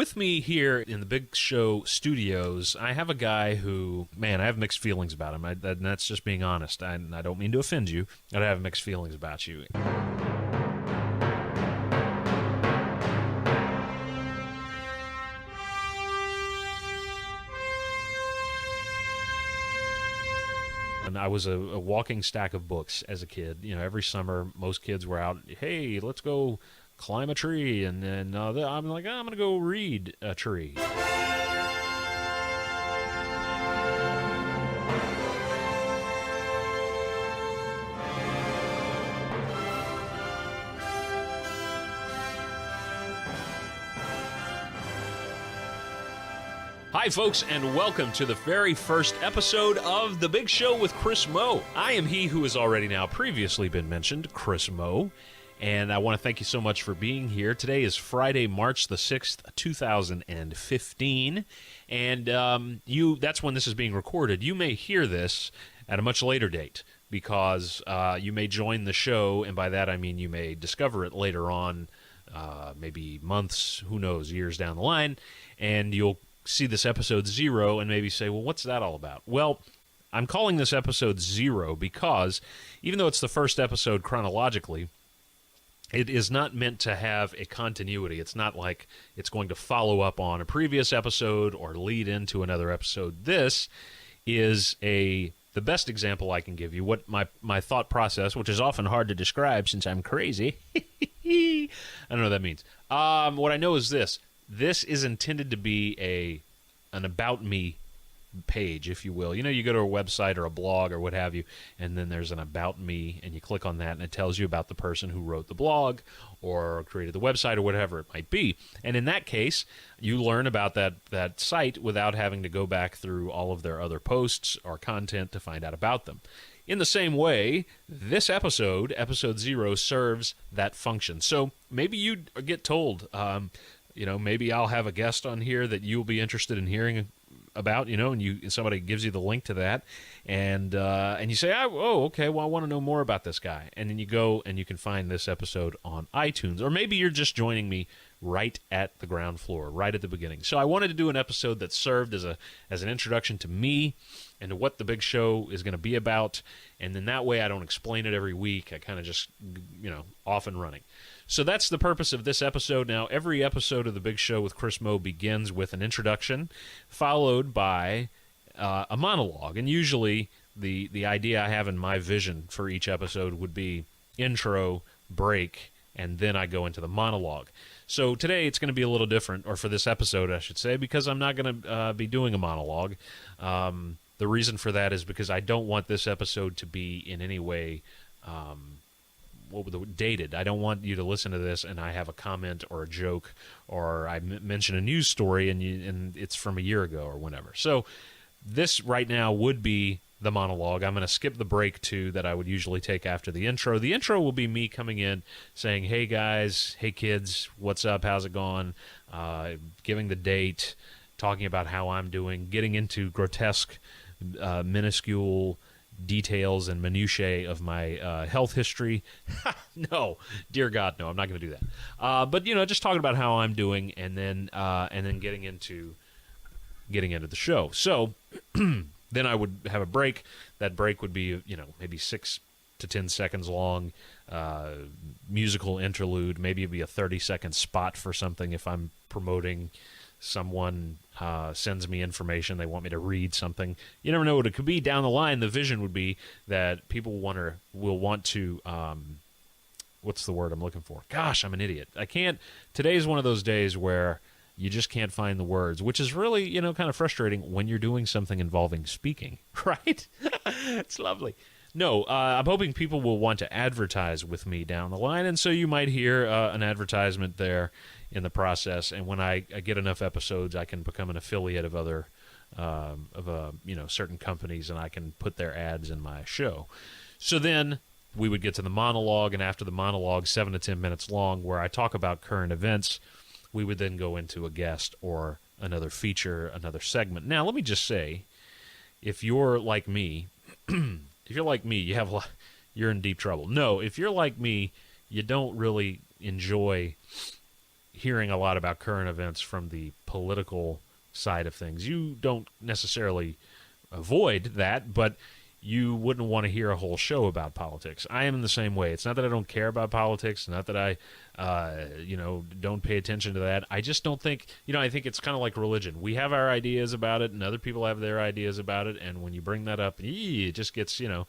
with me here in the Big Sheaux studios, I have a guy who, man, I have mixed feelings about him. And that's just being honest. I don't mean to offend you, but I have mixed feelings about you. And I was a walking stack of books as a kid. You know, every summer, most kids were out, hey, let's go climb a tree. And then I'm like, I'm going to go read a tree. Hi, folks, and welcome to the very first episode of The Big Sheaux with Chris Meaux. I am he who has already now previously been mentioned, Chris Meaux, and I want to thank you so much for being here. Today is Friday, March the 6th, 2015, and that's when this is being recorded. You may hear this at a much later date because you may join the show, and by that I mean you may discover it later on, maybe months, who knows, years down the line, and you'll see this episode 0 and maybe say, well, what's that all about? Well, I'm calling this episode 0 because even though it's the first episode chronologically, it is not meant to have a continuity. It's not like it's going to follow up on a previous episode or lead into another episode. This is the best example I can give you, what my thought process, which is often hard to describe since I'm crazy. I don't know what that means. What I know is this. This is intended to be an About Me page, if you will. You know, you go to a website or a blog or what have you, and then there's an About Me, and you click on that, and it tells you about the person who wrote the blog or created the website or whatever it might be. And in that case, you learn about that site without having to go back through all of their other posts or content to find out about them. In the same way, this episode 0, serves that function. So maybe you get told, maybe I'll have a guest on here that you'll be interested in hearing about, and somebody gives you the link to that, and you say, okay, well, I want to know more about this guy, and then you go and you can find this episode on iTunes, or maybe you're just joining me right at the ground floor, right at the beginning. So I wanted to do an episode that served as an introduction to me and to what the Big Sheaux is going to be about, and then that way I don't explain it every week. I kind of just, off and running. So that's the purpose of this episode. Now, every episode of The Big Sheaux with Chris Meaux begins with an introduction, followed by a monologue. And usually, the idea I have in my vision for each episode would be intro, break, and then I go into the monologue. So today, it's going to be a little different, or for this episode, I should say, because I'm not going to be doing a monologue. The reason for that is because I don't want this episode to be in any way dated. I don't want you to listen to this and I have a comment or a joke or I mention a news story and it's from a year ago or whenever. So this right now would be the monologue. I'm going to skip the break too that I would usually take after the intro. The intro will be me coming in saying, hey guys, hey kids, what's up, how's it going, giving the date, talking about how I'm doing, getting into grotesque, minuscule details and minutiae of my health history. No, dear God, no, I'm not going to do that. But just talking about how I'm doing, and then getting into the show. So then I would have a break. That break would be maybe 6 to 10 seconds long, musical interlude. Maybe it'd be a 30-second spot for something if I'm promoting. Someone sends me information, they want me to read something. You never know what it could be down the line. The vision would be that people will want to, what's the word I'm looking for? Gosh, I'm an idiot. Today's one of those days where you just can't find the words, which is really, kind of frustrating when you're doing something involving speaking, right? It's lovely. No, I'm hoping people will want to advertise with me down the line, and so you might hear an advertisement there in the process. And when I get enough episodes, I can become an affiliate of other, certain companies, and I can put their ads in my show. So then we would get to the monologue, and after the monologue, 7 to 10 minutes long, where I talk about current events, we would then go into a guest or another feature, another segment. Now, let me just say, if you're like me, you're in deep trouble. No, if you're like me, you don't really enjoy hearing a lot about current events from the political side of things. You don't necessarily avoid that, but you wouldn't want to hear a whole show about politics. I am in the same way. It's not that I don't care about politics, not that I, don't pay attention to that. I just don't think, I think it's kind of like religion. We have our ideas about it, and other people have their ideas about it, and when you bring that up, it just gets, ugh.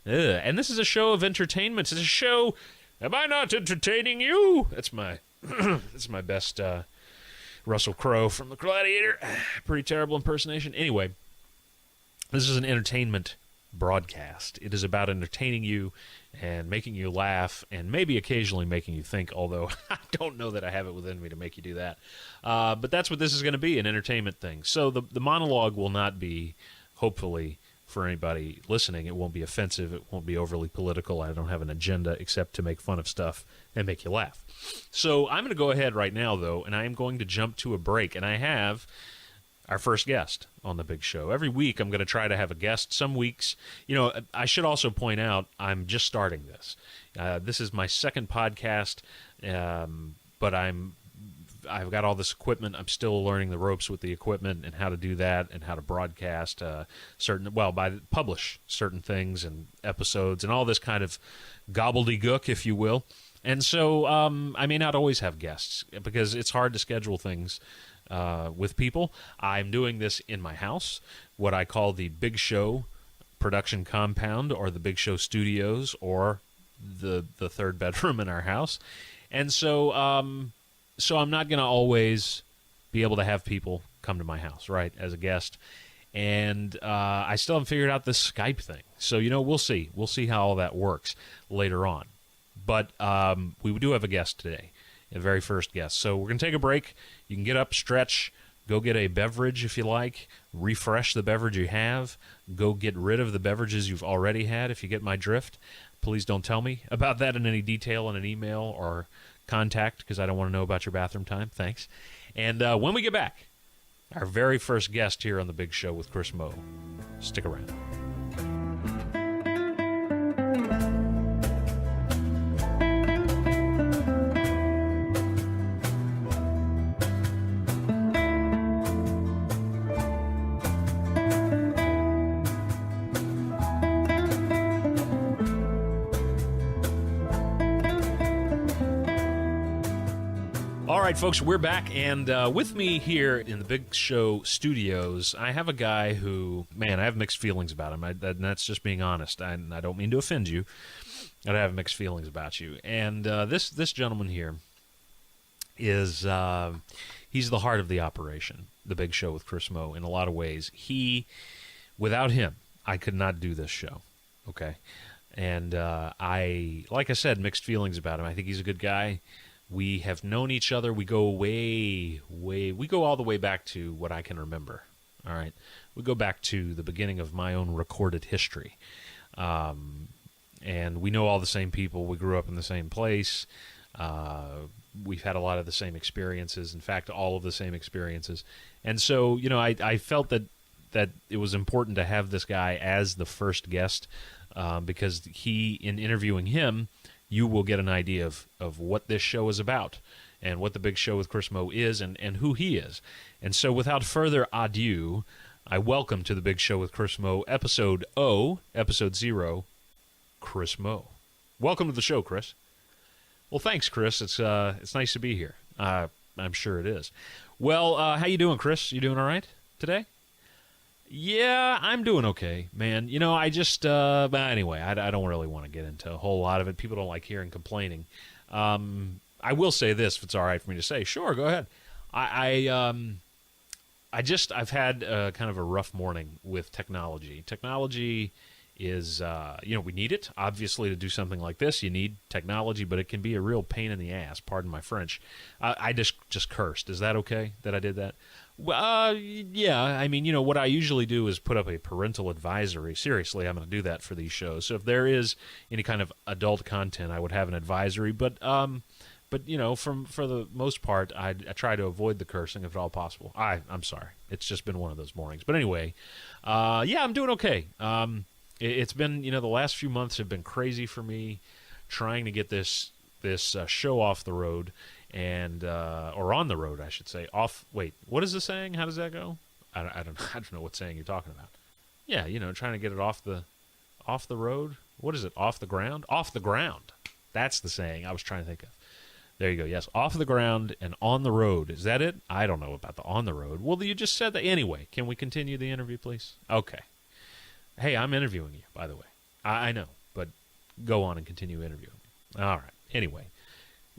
And this is a show of entertainment. It's a show, am I not entertaining you? That's my, that's my best Russell Crowe from The Gladiator. Pretty terrible impersonation. Anyway, this is an entertainment broadcast. It is about entertaining you and making you laugh and maybe occasionally making you think, although I don't know that I have it within me to make you do that. But that's what this is going to be, an entertainment thing. So the monologue will not be, hopefully, for anybody listening, it won't be offensive, it won't be overly political. I don't have an agenda except to make fun of stuff and make you laugh. So I'm going to go ahead right now, though, and I am going to jump to a break, and I have our first guest on The Big Show. Every week I'm going to try to have a guest. Some weeks, I should also point out I'm just starting this. This is my second podcast, but I've got all this equipment. I'm still learning the ropes with the equipment and how to do that and how to broadcast publish certain things and episodes and all this kind of gobbledygook, if you will. And so I may not always have guests because it's hard to schedule things with people. I'm doing this in my house, what I call the Big Show production compound, or the Big Show studios, or the third bedroom in our house. And so I'm not going to always be able to have people come to my house, right, as a guest. And I still haven't figured out this Skype thing. So, we'll see. We'll see how all that works later on. But we do have a guest today, a very first guest. So we're going to take a break. You can get up, stretch, go get a beverage if you like, refresh the beverage you have, go get rid of the beverages you've already had, if you get my drift. Please don't tell me about that in any detail in an email or contact, because I don't want to know about your bathroom time. Thanks. And when we get back, our very first guest here on The Big Show with Chris Meaux. Stick around. All right, folks, we're back, and with me here in the Big Show studios, I have a guy who, man, I have mixed feelings about him, and that's just being honest. I don't mean to offend you, but I have mixed feelings about you. And this gentleman here is, he's the heart of the operation, The Big Show with Chris Meaux, in a lot of ways. Without him, I could not do this show, okay? And like I said, mixed feelings about him. I think he's a good guy. We have known each other. We go we go all the way back to what I can remember. All right. We go back to the beginning of my own recorded history. And we know all the same people. We grew up in the same place. We've had a lot of the same experiences. In fact, all of the same experiences. And so, I felt that it was important to have this guy as the first guest because in interviewing him, you will get an idea of what this show is about and what The Big Show with Chris Meaux is and who he is. And so without further ado, I welcome to The Big Show with Chris Meaux, Episode 0, Chris Meaux. Welcome to the show, Chris. Well, thanks, Chris. It's nice to be here. I'm sure it is. Well, how you doing, Chris? You doing all right today? Yeah, I'm doing okay, man. I just, but anyway, I don't really want to get into a whole lot of it. People don't like hearing complaining. I will say this, if it's all right for me to say. Sure, go ahead. I've had kind of a rough morning with technology. Technology is, we need it, obviously, to do something like this. You need technology, but it can be a real pain in the ass, pardon my French. I just cursed. Is that okay that I did that? Well, yeah, I mean, what I usually do is put up a parental advisory. Seriously, I'm going to do that for these shows. So if there is any kind of adult content, I would have an advisory. But for the most part, I try to avoid the cursing if at all possible. I'm sorry. It's just been one of those mornings. But anyway, yeah, I'm doing okay. It's been, the last few months have been crazy for me trying to get this show off the road. and or on the road, I should say. Off. Wait, what is the saying? How does that go? I don't know what saying you're talking about. Yeah, trying to get it off the road. What is it? Off the ground? Off the ground. That's the saying I was trying to think of. There you go. Yes, off the ground and on the road. Is that it? I don't know about the on the road. Well, you just said that. Anyway, can we continue the interview, please? Okay. Hey, I'm interviewing you, by the way. I know, but go on and continue interviewing me. All right. Anyway,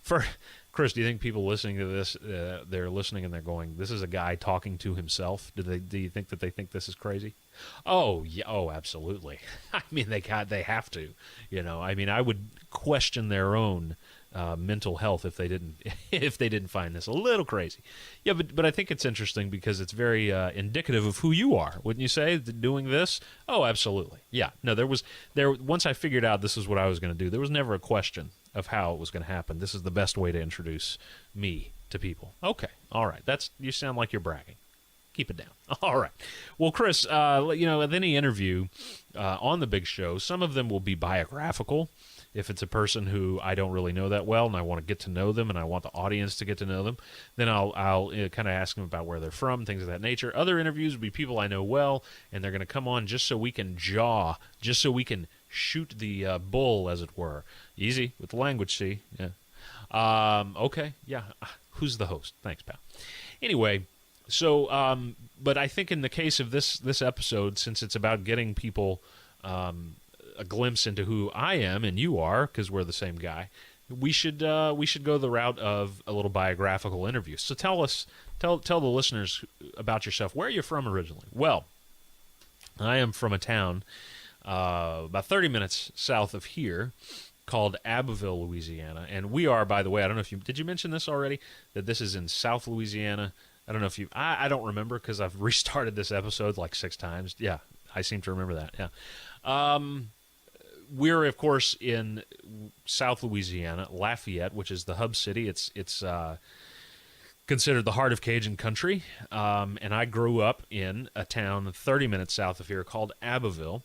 for Chris, do you think people listening to this, they're listening and they're going, "This is a guy talking to himself"? Do you think that they think this is crazy? Oh yeah. Oh, absolutely. I mean, they have to. I mean, I would question their own mental health if they didn't find this a little crazy. Yeah, but I think it's interesting because it's very indicative of who you are, wouldn't you say? Doing this? Oh, absolutely. Yeah. No, once I figured out this is what I was going to do, there was never a question of how it was going to happen. This is the best way to introduce me to people. Okay. All right. You sound like you're bragging. Keep it down. All right. Well, Chris, with any interview on the Big Show, some of them will be biographical. If it's a person who I don't really know that well and I want to get to know them and I want the audience to get to know them, then I'll kind of ask them about where they're from, things of that nature. Other interviews will be people I know well, and they're going to come on just so we can shoot the bull, as it were. Easy with the language, see? Yeah. Okay. Yeah. Who's the host? Thanks, pal. Anyway, so, but I think in the case of this episode, since it's about getting people a glimpse into who I am and you are, because we're the same guy, we should go the route of a little biographical interview. So tell the listeners about yourself. Where are you from originally? Well, I am from a town about 30 minutes south of here called Abbeville, Louisiana, and we are, by the way, I don't know if did you mention this already, that this is in South Louisiana. I don't know if I don't remember because I've restarted this episode like 6 times. Yeah, I seem to remember that. Yeah. We're, of course, in South Louisiana, Lafayette, which is the hub city. It's considered the heart of Cajun country, and I grew up in a town 30 minutes south of here called Abbeville,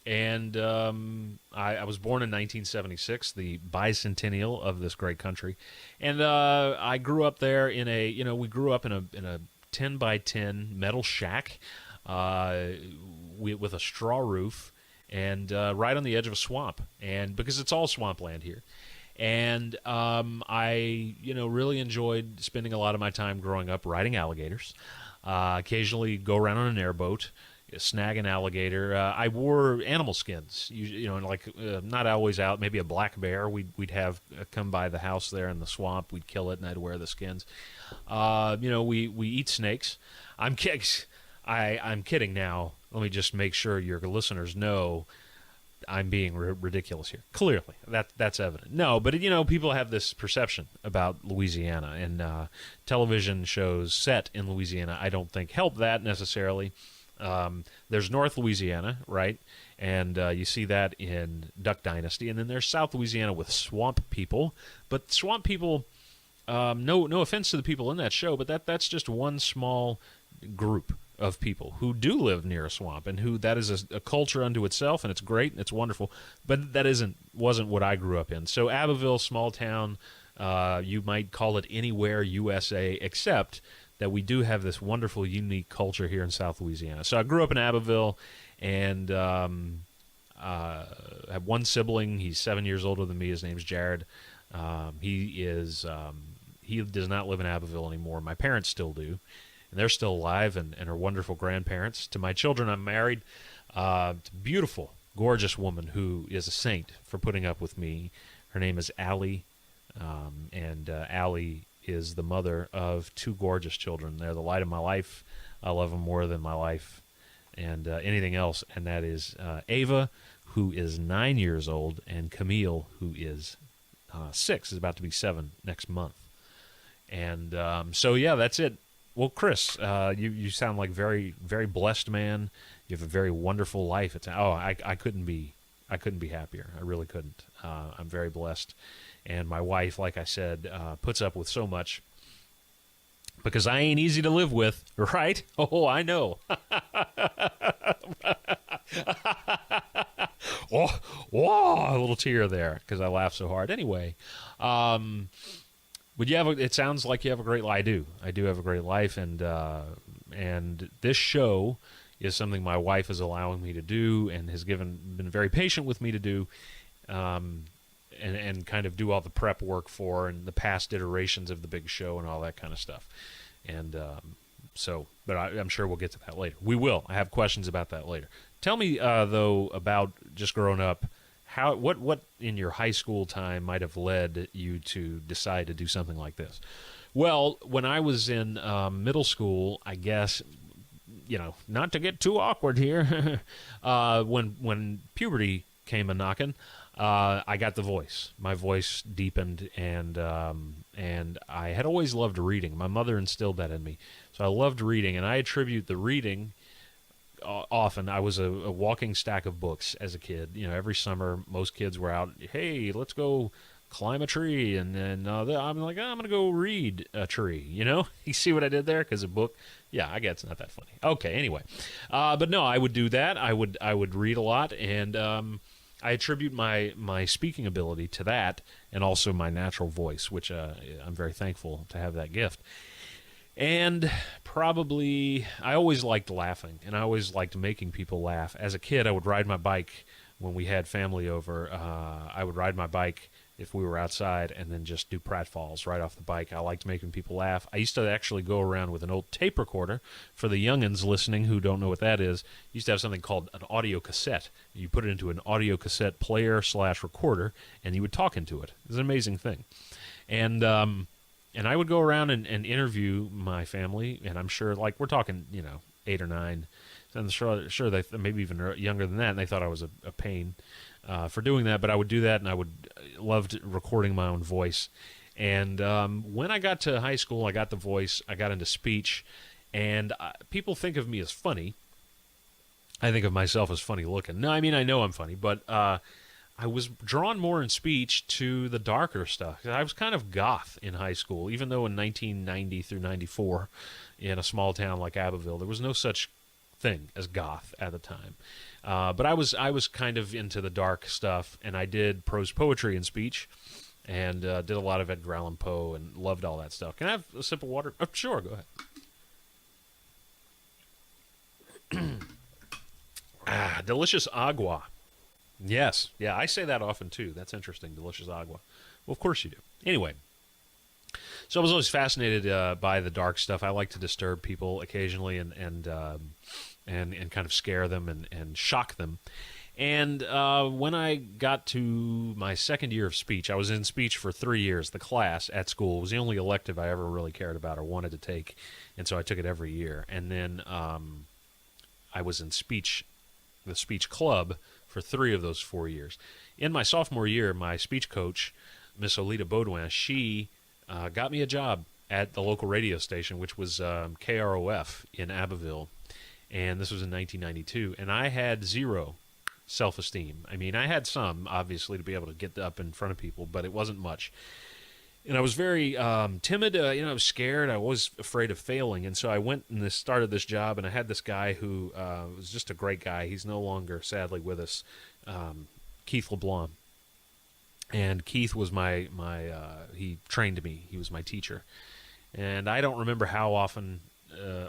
and I was born in 1976, the bicentennial of this great country, and I grew up there we grew up in a 10 by 10 metal shack with a straw roof, and right on the edge of a swamp, and because it's all swampland here. And I really enjoyed spending a lot of my time growing up riding alligators. Occasionally go around on an airboat, snag an alligator. I wore animal skins, not always out, maybe a black bear we'd have come by the house there in the swamp. We'd kill it, and I'd wear the skins. We eat snakes. I'm kidding now. Let me just make sure your listeners know I'm being ridiculous here. Clearly, that's evident. No, but people have this perception about Louisiana, and television shows set in Louisiana I don't think help that necessarily. There's North Louisiana, right? And you see that in Duck Dynasty, and then there's South Louisiana with swamp people. But swamp people, no offense to the people in that show, but that's just one small group of people who do live near a swamp, and that is a culture unto itself, and it's great and it's wonderful, but that wasn't what I grew up in. So Abbeville, small town, you might call it anywhere USA, except that we do have this wonderful, unique culture here in South Louisiana. So I grew up in Abbeville, and I have one sibling. He's 7 years older than me. His name's Jared. He does not live in Abbeville anymore. My parents still do. And they're still alive and are wonderful grandparents. To my children, I'm married to a beautiful, gorgeous woman who is a saint for putting up with me. Her name is Allie, and Allie is the mother of 2 gorgeous children. They're the light of my life. I love them more than my life and anything else, and that is Ava, who is 9 years old, and Camille, who is 6, is about to be 7 next month. And so, yeah, that's it. Well, Chris, you sound like very, very blessed man. You have a very wonderful life. I couldn't be happier. I really couldn't. I'm very blessed, and my wife, like I said, puts up with so much because I ain't easy to live with, right? Oh, I know. A little tear there because I laugh so hard. Anyway. But it sounds like you have a great life. I do have a great life, and this show is something my wife is allowing me to do, and has been very patient with me to do, and kind of do all the prep work for, and the past iterations of the Big Sheaux and all that kind of stuff. And but I'm sure we'll get to that later. We will. I have questions about that later. Tell me though about just growing up. What in your high school time might have led you to decide to do something like this? Well, when I was in middle school, I guess, not to get too awkward here, when puberty came a-knocking, I got the voice. My voice deepened, and I had always loved reading. My mother instilled that in me, so I loved reading, and I attribute the reading. Often I was a walking stack of books as a kid. Every summer most kids were out, hey, let's go climb a tree, and then I'm like, I'm gonna go read a tree. You see what I did there? Because a book, yeah, I guess it's not that funny. Okay, anyway, but no, I would do that. I would read a lot, and I attribute my speaking ability to that, and also my natural voice, which I'm very thankful to have that gift. And probably, I always liked laughing, and I always liked making people laugh. As a kid, I would ride my bike when we had family over. I would ride my bike if we were outside, and then just do pratfalls right off the bike. I liked making people laugh. I used to actually go around with an old tape recorder. For the youngins listening who don't know what that is, you used to have something called an audio cassette. You put it into an audio cassette player/recorder, and you would talk into it. It was an amazing thing. And I would go around and interview my family, and I'm sure, we're talking, 8 or 9. And sure they maybe even younger than that, and they thought I was a pain for doing that. But I would do that, and I loved recording my own voice. And when I got to high school, I got the voice. I got into speech, and people think of me as funny. I think of myself as funny looking. No, I mean, I know I'm funny, but I was drawn more in speech to the darker stuff. I was kind of goth in high school, even though in 1990 through 94, in a small town like Abbeville, there was no such thing as goth at the time. But I was kind of into the dark stuff, and I did prose poetry and speech, and did a lot of Edgar Allan Poe, and loved all that stuff. Can I have a sip of water? Oh, sure, go ahead. Delicious agua. Yes. Yeah, I say that often, too. That's interesting. Delicious agua. Well, of course you do. Anyway, so I was always fascinated by the dark stuff. I like to disturb people occasionally and kind of scare them and shock them. And when I got to my second year of speech, I was in speech for 3 years. The class at school was the only elective I ever really cared about or wanted to take, and so I took it every year. And then I was in the speech club, for 3 of those 4 years. In my sophomore year, my speech coach, Miss Olita Baudouin, she got me a job at the local radio station, which was KROF in Abbeville, and this was in 1992, and I had zero self-esteem. I mean, I had some, obviously, to be able to get up in front of people, but it wasn't much. And I was very timid. I was scared. I was afraid of failing. And so I went and started this job, and I had this guy who was just a great guy. He's no longer, sadly, with us, Keith LeBlanc. And Keith was he trained me. He was my teacher. And I don't remember how often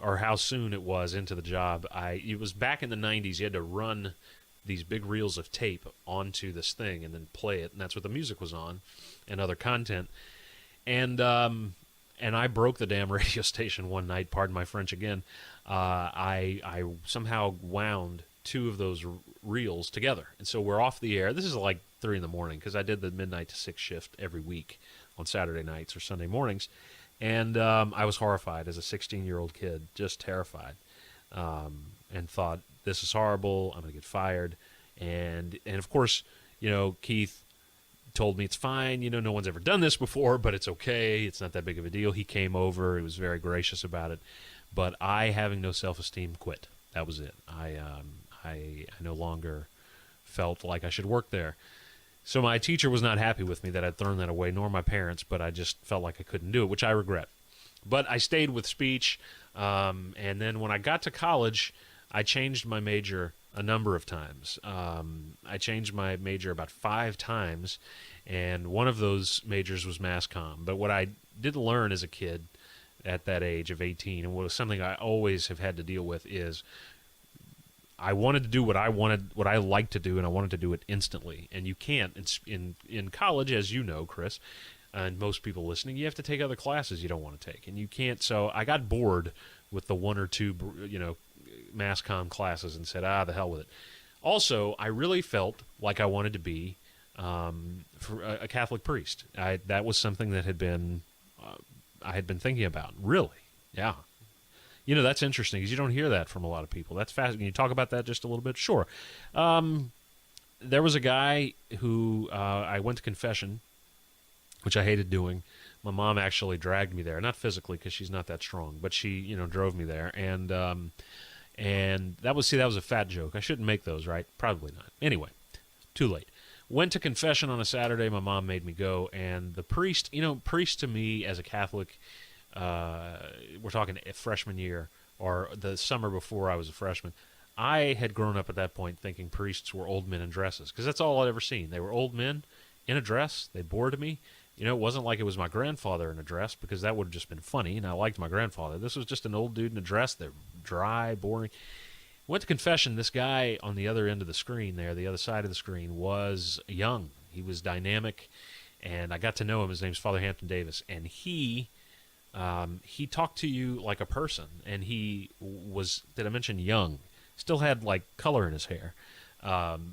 or how soon it was into the job. It was back in the 90s. You had to run these big reels of tape onto this thing and then play it. And that's what the music was on and other content. And I broke the damn radio station one night. Pardon my French again. I somehow wound 2 of those reels together, and so we're off the air. This is like 3 in the morning because I did the midnight to 6 shift every week on Saturday nights or Sunday mornings, and I was horrified as a 16-year-old kid, just terrified, and thought, this is horrible. I'm going to get fired, and of course, Keith told me it's fine, no one's ever done this before, but it's okay, it's not that big of a deal. He came over, he was very gracious about it, but I, having no self-esteem, quit. That was it. I no longer felt like I should work there. So my teacher was not happy with me that I'd thrown that away, nor my parents, but I just felt like I couldn't do it, which I regret. But I stayed with speech, and then when I got to college, I changed my major a number of times. I changed my major about 5 times, and one of those majors was mass comm. But what I did learn as a kid at that age of 18, and what was something I always have had to deal with, is I wanted to do what I liked to do, and I wanted to do it instantly. And you can't. It's in college, as you know, Chris, and most people listening, you have to take other classes you don't want to take, and you can't. So I got bored with the 1 or 2, mass comm classes, and said, the hell with it. Also, I really felt like I wanted to be for a Catholic priest. That was something that I had been thinking about. Really, yeah. That's interesting because you don't hear that from a lot of people. That's fascinating. Can you talk about that just a little bit? Sure. There was a guy who I went to confession, which I hated doing. My mom actually dragged me there, not physically because she's not that strong, but she, drove me there, and that was a fat joke. I shouldn't make those, right? Probably not. Anyway, too late. Went to confession on a Saturday. My mom made me go, and the priest, priest to me as a Catholic, we're talking freshman year or the summer before I was a freshman. I had grown up at that point thinking priests were old men in dresses because that's all I'd ever seen. They were old men in a dress. They bored me. It wasn't like it was my grandfather in a dress because that would have just been funny, and I liked my grandfather. This was just an old dude in a dress. They're dry, boring. Went to confession. This guy on the other end of the screen there, the other side of the screen, was young. He was dynamic, and I got to know him. His name's Father Hampton Davis, and he talked to you like a person, and he was, did I mention young? Still had like color in his hair,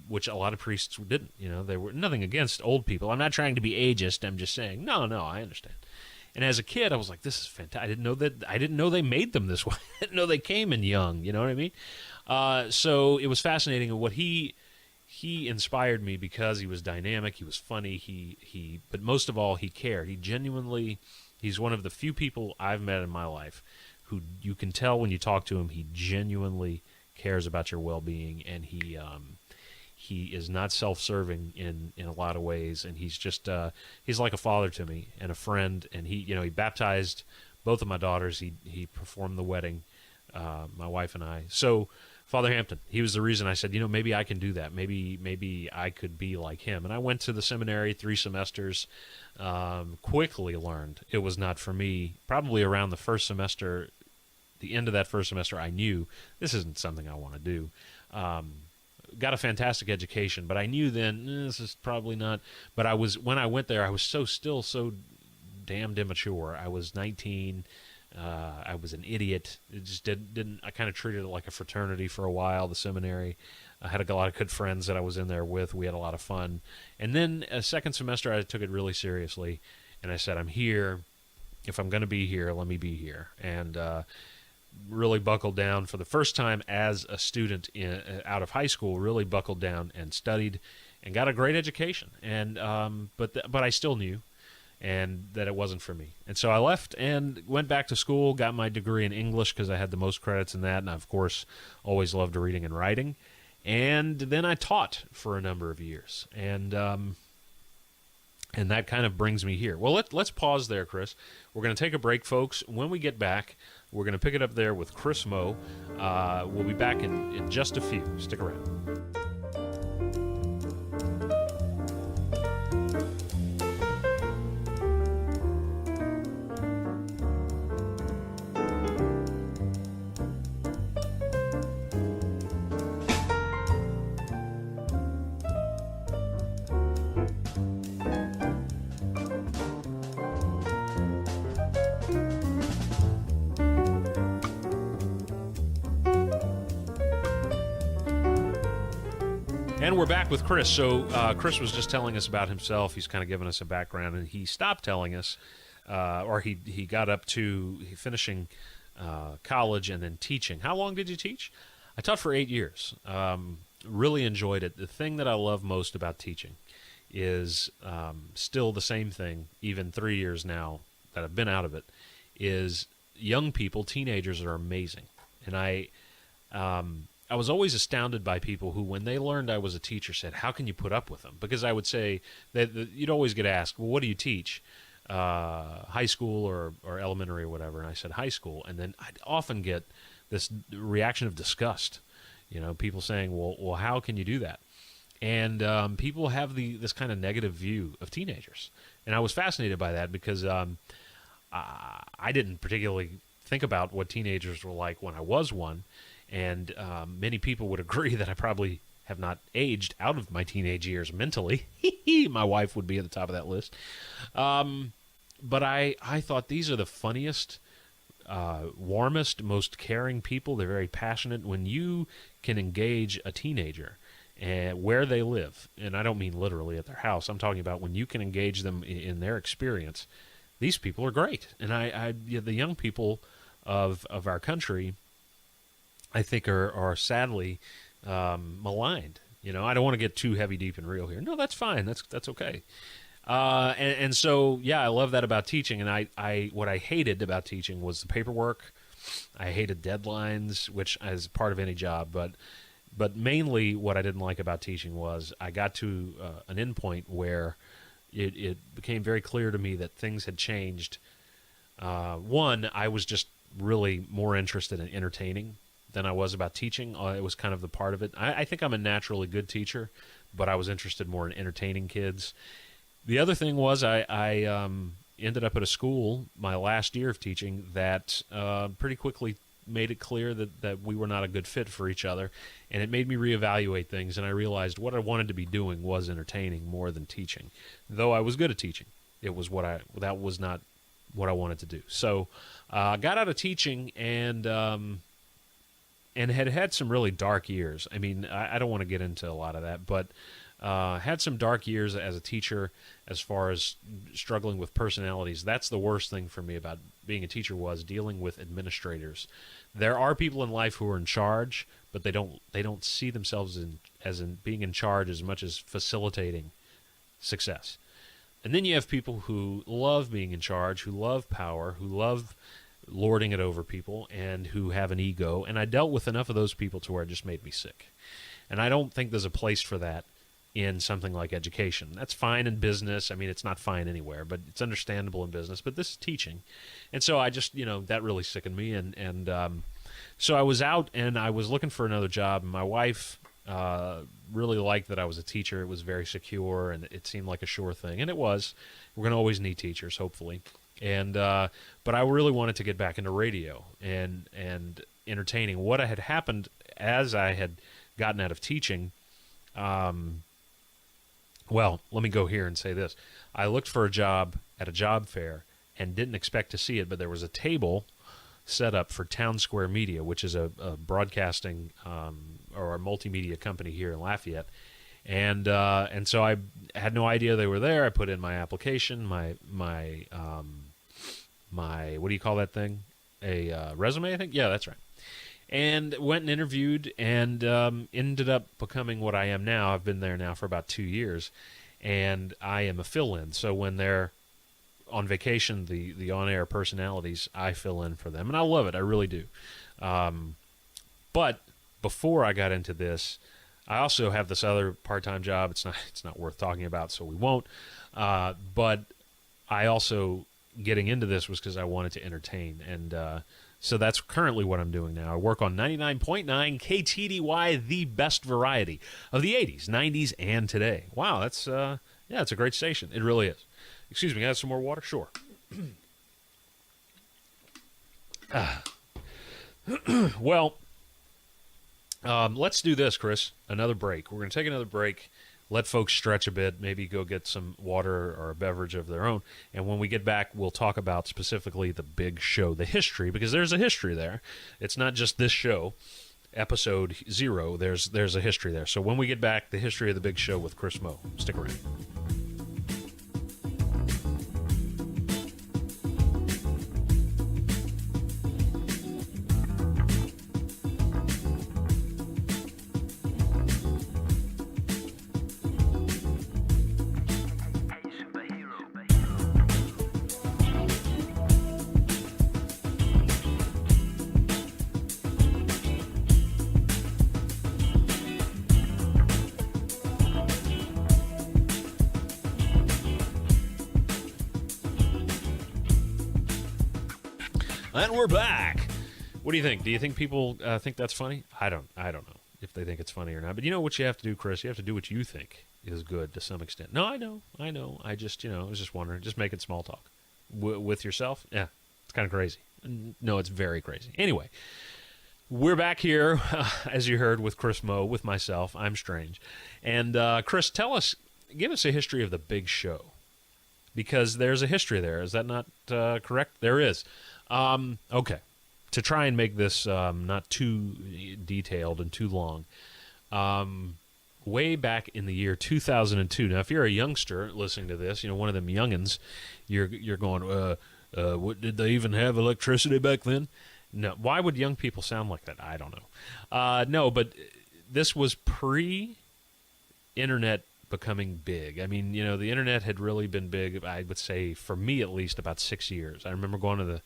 which a lot of priests didn't. They were nothing against old people. I'm not trying to be ageist. I'm just saying, no, I understand. And as a kid, I was like, this is fantastic. I didn't know they made them this way. I didn't know they came in young. You know what I mean? So it was fascinating. And what he inspired me because he was dynamic. He was funny. But most of all, he cared. He's one of the few people I've met in my life who you can tell when you talk to him, he genuinely cares about your well-being, and he is not self-serving in a lot of ways, and he's just he's like a father to me and a friend. And he baptized both of my daughters. He performed the wedding, my wife and I. So Father Hampton, he was the reason I said, maybe I can do that. Maybe I could be like him. And I went to the seminary 3 semesters. Quickly learned it was not for me. Probably around the first semester, the end of that first semester, I knew this isn't something I want to do. Got a fantastic education, but I knew then this is probably not. But when I went there, I was still so damned immature. I was 19. I was an idiot. It just didn't. I kind of treated it like a fraternity for a while. The seminary. I had a lot of good friends that I was in there with. We had a lot of fun. And then a second semester, I took it really seriously, and I said, I'm here. If I'm going to be here, let me be here. And really buckled down for the first time as a student out of high school. Really buckled down and studied, and got a great education. And but I still knew, and that it wasn't for me. And so I left and went back to school. Got my degree in English because I had the most credits in that, and I, of course, always loved reading and writing. And then I taught for a number of years, and that kind of brings me here. Well, let's pause there, Chris. We're going to take a break, folks. When we get back, we're going to pick it up there with Chris Meaux. We'll be back in just a few. Stick around. And we're back with Chris. So Chris was just telling us about himself. He's kind of giving us a background, and he stopped telling us, or he got up to finishing college and then teaching. How long did you teach? I taught for 8 years. Really enjoyed it. The thing that I love most about teaching is still the same thing, even 3 years now that I've been out of it, is young people, teenagers are amazing. And I was always astounded by people who, when they learned I was a teacher, said, how can you put up with them? Because I would say, that you'd always get asked, well, what do you teach? High school or elementary or whatever. And I said, high school. And then I'd often get this reaction of disgust. People saying, well, how can you do that? And people have this kind of negative view of teenagers. And I was fascinated by that because I didn't particularly think about what teenagers were like when I was one. And many people would agree that I probably have not aged out of my teenage years mentally. My wife would be at the top of that list. But I thought these are the funniest, warmest, most caring people. They're very passionate. When you can engage a teenager and where they live, and I don't mean literally at their house, I'm talking about when you can engage them in their experience, these people are great. And the young people of our country, I think, are sadly maligned. I don't want to get too heavy, deep, and real here. No, that's fine. That's okay. And so, yeah, I love that about teaching. And what I hated about teaching was the paperwork. I hated deadlines, which is part of any job. But mainly what I didn't like about teaching was I got to an end point where it became very clear to me that things had changed. One, I was just really more interested in entertaining than I was about teaching. It was kind of the part of it. I think I'm a naturally good teacher, but I was interested more in entertaining kids. The other thing was I ended up at a school my last year of teaching that pretty quickly made it clear that we were not a good fit for each other, and it made me reevaluate things, and I realized what I wanted to be doing was entertaining more than teaching. Though I was good at teaching, that was not what I wanted to do. So I got out of teaching and had some really dark years. I mean, I don't want to get into a lot of that, but had some dark years as a teacher as far as struggling with personalities. That's the worst thing for me about being a teacher, was dealing with administrators. There are people in life who are in charge, but they don't see themselves as being in charge as much as facilitating success. And then you have people who love being in charge, who love power, who love lording it over people, and who have an ego. And I dealt with enough of those people to where it just made me sick. And I don't think there's a place for that in something like education. That's fine in business. I mean, it's not fine anywhere, but it's understandable in business. But this is teaching. And so I just, that really sickened me. And so I was out and I was looking for another job. And my wife really liked that I was a teacher. It was very secure and it seemed like a sure thing. And it was. We're going to always need teachers, hopefully. And but I really wanted to get back into radio and entertaining. What had happened as I had gotten out of teaching, well, let me go here and say this. I looked for a job at a job fair and didn't expect to see it, but there was a table set up for Town Square Media, which is a broadcasting or a multimedia company here in Lafayette. And so I had no idea they were there. I put in my application, my what do you call that thing? A resume, I think? Yeah, that's right. And went and interviewed and ended up becoming what I am now. I've been there now for about 2 years, and I am a fill-in. So when they're on vacation, the on-air personalities, I fill in for them, and I love it. I really do. But before I got into this, I also have this other part-time job. It's not worth talking about, so we won't. But I also, getting into this was because I wanted to entertain, and so that's currently what I'm doing now. I work on 99.9 KTDY, the best variety of the 80s, 90s, and today. Wow, that's it's a great station. It really is. Excuse me, can I have some more water? Sure. Well, let's do this, Chris. Another break. We're going to take another break, let folks stretch a bit, maybe go get some water or a beverage of their own. And when we get back, we'll talk about specifically the Big Show, the history, because there's a history there. It's not just this show, episode 0. There's a history there. So when we get back, the history of the Big Show with Chris Meaux. Stick around. And we're back. What do you think? Do you think people think that's funny? I don't know. if they think it's funny or not. But you know what you have to do, Chris? You have to do what you think is good to some extent. No, I know. I just, I was just wondering, just making small talk with yourself. Yeah, it's kind of crazy. No, it's very crazy. Anyway, we're back here, as you heard, with Chris Meaux, with myself. I'm Strange. And Chris, give us a history of the Big Sheaux, because there's a history there. Is that not correct? There is. Okay. To try and make this not too detailed and too long, way back in the year 2002. Now, if you're a youngster listening to this, one of them youngins, you're going, what, did they even have electricity back then? No. Why would young people sound like that? I don't know. No, but this was pre-internet becoming big. I mean, the internet had really been big, I would say, for me at least, about 6 years. I remember going to the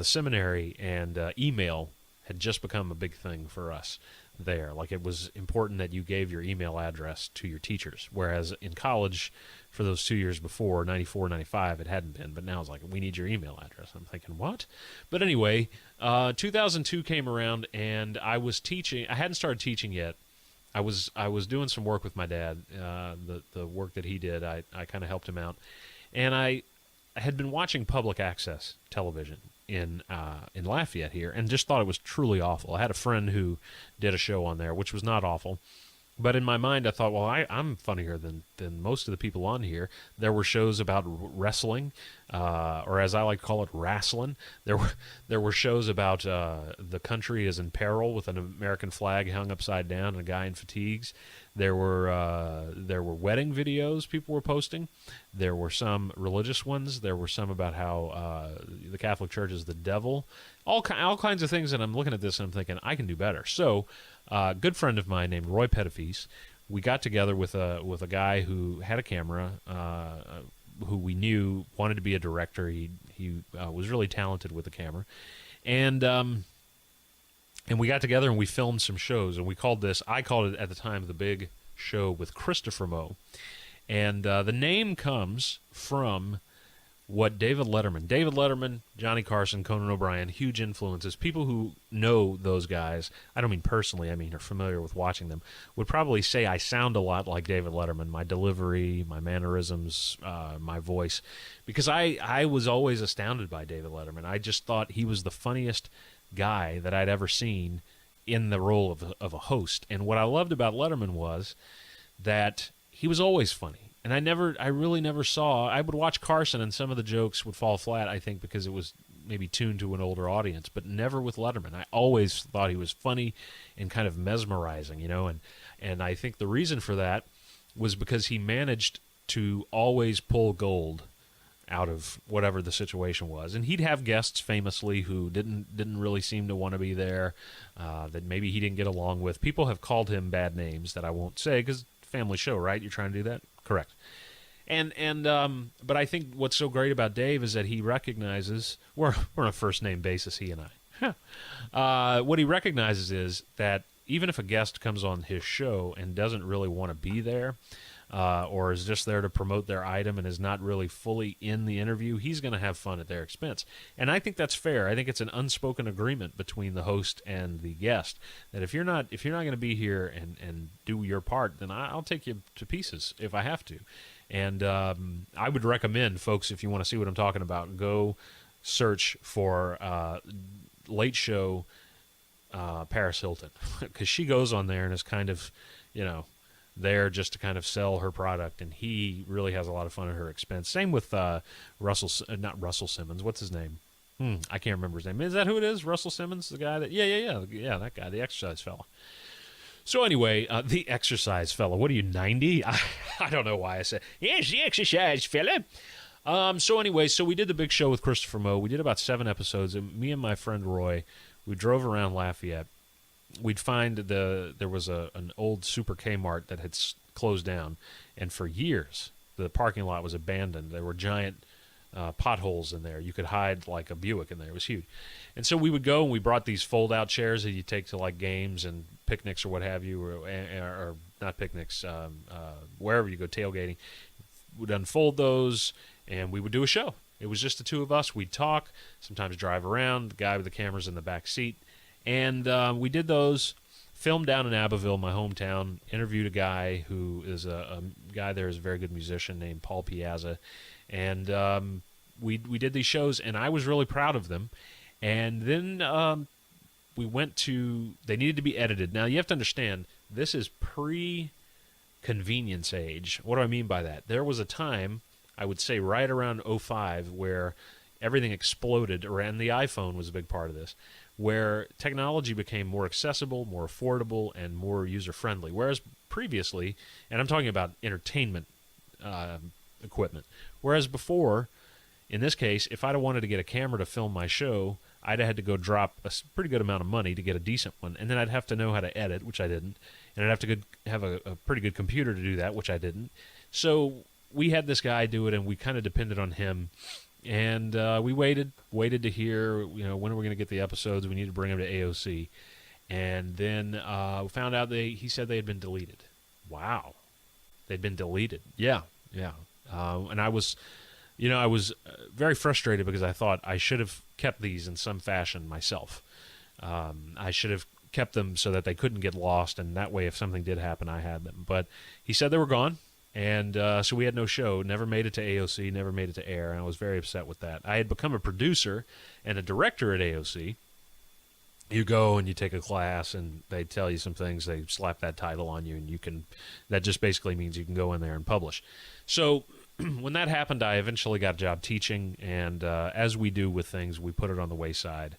seminary, and email had just become a big thing for us there. Like, it was important that you gave your email address to your teachers, whereas in college, for those 2 years before, 94, 95, it hadn't been. But now it's like, we need your email address. I'm thinking, what? But anyway, 2002 came around, and I was teaching. I hadn't started teaching yet. I was doing some work with my dad, the work that he did. I kind of helped him out. And I had been watching public access television in Lafayette here, and just thought it was truly awful. I had a friend who did a show on there, which was not awful, but in my mind I thought, well, I'm funnier than most of the people on here. There were shows about wrestling, or as I like to call it, wrestling. There were shows about the country is in peril with an American flag hung upside down and a guy in fatigues. There were wedding videos people were posting. There were some religious ones. There were some about how the Catholic Church is the devil. All kinds of things. And I'm looking at this and I'm thinking, I can do better. So a good friend of mine named Roy Pettifies, we got together with a guy who had a camera, who we knew wanted to be a director. He was really talented with the camera. And we got together and we filmed some shows, and I called it at the time, The Big Sheaux with Christopher Meaux. And the name comes from what David Letterman, Johnny Carson, Conan O'Brien, huge influences. People who know those guys, I don't mean personally, I mean are familiar with watching them, would probably say I sound a lot like David Letterman, my delivery, my mannerisms, my voice, because I was always astounded by David Letterman. I just thought he was the funniest guy that I'd ever seen in the role of a host. And what I loved about Letterman was that he was always funny. And I really never saw. I would watch Carson, and some of the jokes would fall flat, I think, because it was maybe tuned to an older audience, but never with Letterman. I always thought he was funny and kind of mesmerizing, and I think the reason for that was because he managed to always pull gold out of whatever the situation was. And he'd have guests famously who didn't really seem to want to be there, that maybe he didn't get along with. People have called him bad names that I won't say, because family show, right? You're trying to do that? Correct. But I think what's so great about Dave is that he recognizes, we're on a first name basis, he and I. What he recognizes is that even if a guest comes on his show and doesn't really want to be there, or is just there to promote their item and is not really fully in the interview, he's going to have fun at their expense. And I think that's fair. I think it's an unspoken agreement between the host and the guest that if you're not going to be here and do your part, then I'll take you to pieces if I have to. And I would recommend, folks, if you want to see what I'm talking about, go search for Late Show Paris Hilton, because she goes on there and is kind of, there just to kind of sell her product, and he really has a lot of fun at her expense. Same with not Russell Simmons. What's his name? I can't remember his name. Is that who it is? Russell Simmons, the guy that? Yeah, that guy, the exercise fella. So anyway, the exercise fella. What are you, 90? I don't know why I said, yes, the exercise fella. So anyway, we did The Big Sheaux with Christopher Meaux. We did about 7 episodes, and me and my friend Roy, we drove around Lafayette. We'd find there was an old Super Kmart that had closed down, and for years the parking lot was abandoned. There were giant potholes in there. You could hide like a Buick in there. It was huge. And so we would go, and we brought these fold-out chairs that you take to like games and picnics or what have you, or not picnics, wherever you go tailgating. We'd unfold those, and we would do a show. It was just the two of us. We'd talk, sometimes drive around, the guy with the cameras in the back seat. And we did those filmed down in Abbeville, my hometown. Interviewed a guy who is a guy there is a very good musician named Paul Piazza, and we did these shows, and I was really proud of them. And then we went to, they needed to be edited. Now, you have to understand, this is pre-convenience age. What do I mean by that? There was a time, I would say right around '05, where everything exploded, and the iPhone was a big part of this, where technology became more accessible, more affordable, and more user-friendly. Whereas previously, and I'm talking about entertainment equipment, whereas before, in this case, if I'd have wanted to get a camera to film my show, I'd have had to go drop a pretty good amount of money to get a decent one, and then I'd have to know how to edit, which I didn't, and I'd have to have a pretty good computer to do that, which I didn't. So we had this guy do it, and we kind of depended on him, and we waited to hear, when are we going to get the episodes? We need to bring them to AOC, and then we found out he said they had been deleted. Wow, they'd been deleted. Yeah, and I was. I was very frustrated because I thought I should have kept these in some fashion myself. I should have kept them so that they couldn't get lost, and that way if something did happen, I had them. But he said they were gone, and so we had no show, never made it to AOC, never made it to air, and I was very upset with that. I had become a producer and a director at AOC. You go and you take a class, and they tell you some things, they slap that title on you, and that just basically means you can go in there and publish. So when that happened, I eventually got a job teaching, and as we do with things, we put it on the wayside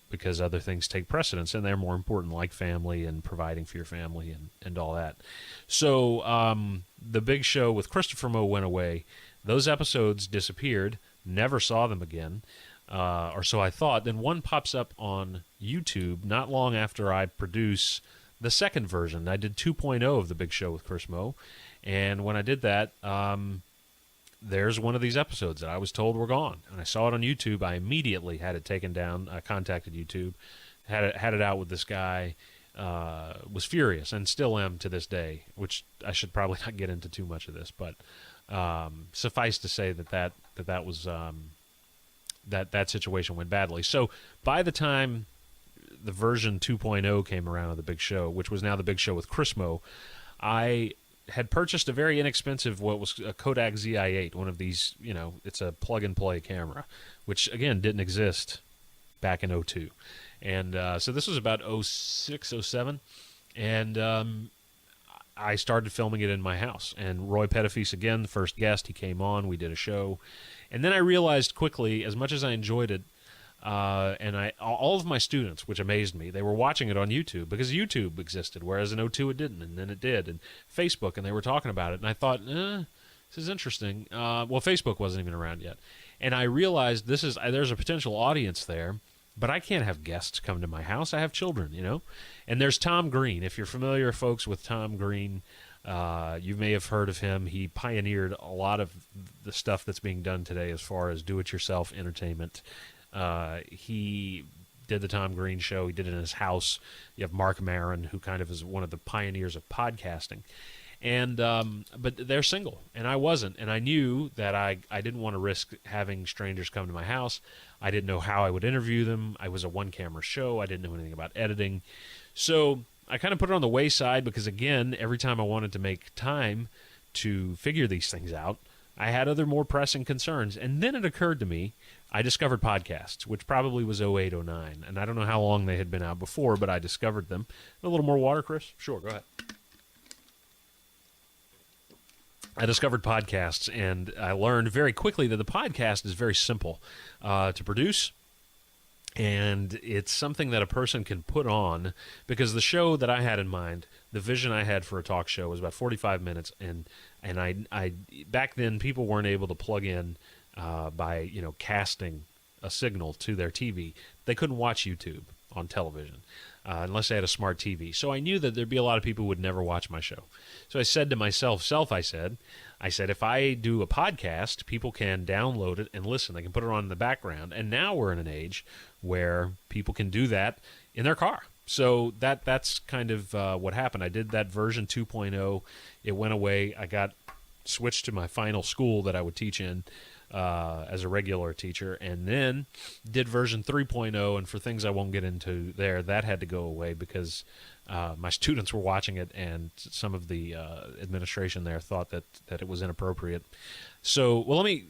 because other things take precedence, and they're more important, like family and providing for your family and all that. So the Big Show with Christopher Meaux went away. Those episodes disappeared, never saw them again, or so I thought. Then one pops up on YouTube not long after I produce the second version. I did 2.0 of the Big Show with Chris Meaux. And when I did that, there's one of these episodes that I was told were gone. And I saw it on YouTube. I immediately had it taken down. I contacted YouTube, had it out with this guy, was furious, and still am to this day, which I should probably not get into too much of this. But suffice to say that was that situation went badly. So by the time the version 2.0 came around of the Big Show, which was now the Big Show with Chris Meaux, I had purchased a very inexpensive, what was a Kodak ZI-8, one of these, it's a plug-and-play camera, which, again, didn't exist back in '02. And so this was about '06, '07, and I started filming it in my house. And Roy Pettifease, again, the first guest, he came on, we did a show. And then I realized quickly, as much as I enjoyed it, and all of my students, which amazed me, they were watching it on YouTube because YouTube existed, whereas in '02 it didn't, and then it did, and Facebook, and they were talking about it, and I thought, this is interesting. Well, Facebook wasn't even around yet, and I realized there's a potential audience there, but I can't have guests come to my house. I have children, and there's Tom Green. If you're familiar, folks, with Tom Green, you may have heard of him. He pioneered a lot of the stuff that's being done today as far as do-it-yourself entertainment. He did the Tom Green Show. He did it in his house. You have Mark Maron, who kind of is one of the pioneers of podcasting. And but they're single, and I wasn't. And I knew that I didn't want to risk having strangers come to my house. I didn't know how I would interview them. I was a one-camera show. I didn't know anything about editing. So I kind of put it on the wayside because, again, every time I wanted to make time to figure these things out, I had other more pressing concerns. And then it occurred to me, I discovered podcasts, which probably was '08, '09. And I don't know how long they had been out before, but I discovered them. A little more water, Chris? Sure, go ahead. I discovered podcasts, and I learned very quickly that the podcast is very simple to produce. And it's something that a person can put on, because the show that I had in mind, the vision I had for a talk show, was about 45 minutes. And I back then, people weren't able to plug in by casting a signal to their TV. They couldn't watch YouTube on television unless they had a smart TV. So I knew that there'd be a lot of people who would never watch my show. So I said to myself, I said, if I do a podcast, people can download it and listen. They can put it on in the background. And now we're in an age where people can do that in their car. So that's kind of what happened. I did that version 2.0. It went away. I got switched to my final school that I would teach in as a regular teacher, and then did version 3.0, and for things I won't get into there, that had to go away because my students were watching it, and some of the administration there thought that it was inappropriate. So, well, let me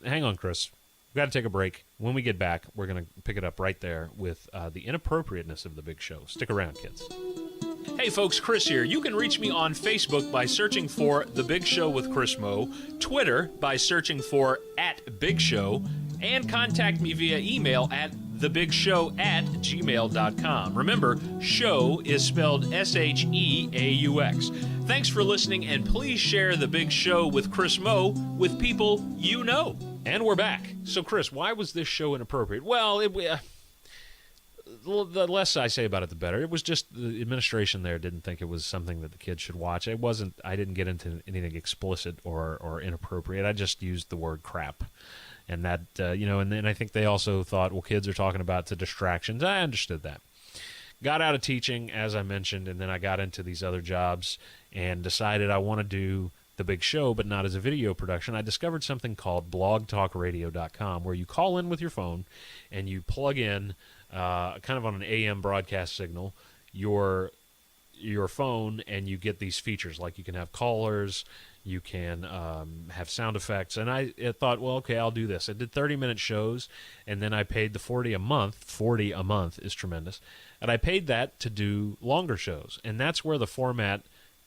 hang on, Chris. We've got to take a break. When we get back, we're going to pick it up right there with the inappropriateness of the Big Show. Stick around, kids. Hey folks, Chris here. You can reach me on Facebook by searching for The Big Show with Chris Meaux, Twitter by searching for @BigShow, and contact me via email at thebigshow@gmail.com. Remember, show is spelled SHEAUX. Thanks for listening, and please share The Big Show with Chris Meaux with people you know. And we're back. So, Chris, why was this show inappropriate? Well, the less I say about it, the better. It was just the administration there didn't think it was something that the kids should watch. It wasn't. I didn't get into anything explicit or inappropriate. I just used the word crap, and that and then I think they also thought, well, kids are talking about the distractions. I understood that. Got out of teaching, as I mentioned, and then I got into these other jobs and decided I want to do The Big Show, but not as a video production. I discovered something called blogtalkradio.com, where you call in with your phone and you plug in kind of on an AM broadcast signal your phone, and you get these features like you can have callers, you can have sound effects. And I thought, well, okay, I'll do this. I did 30-minute shows, and then I paid the $40 a month. $40 a month is tremendous. And I paid that to do longer shows. And that's where the format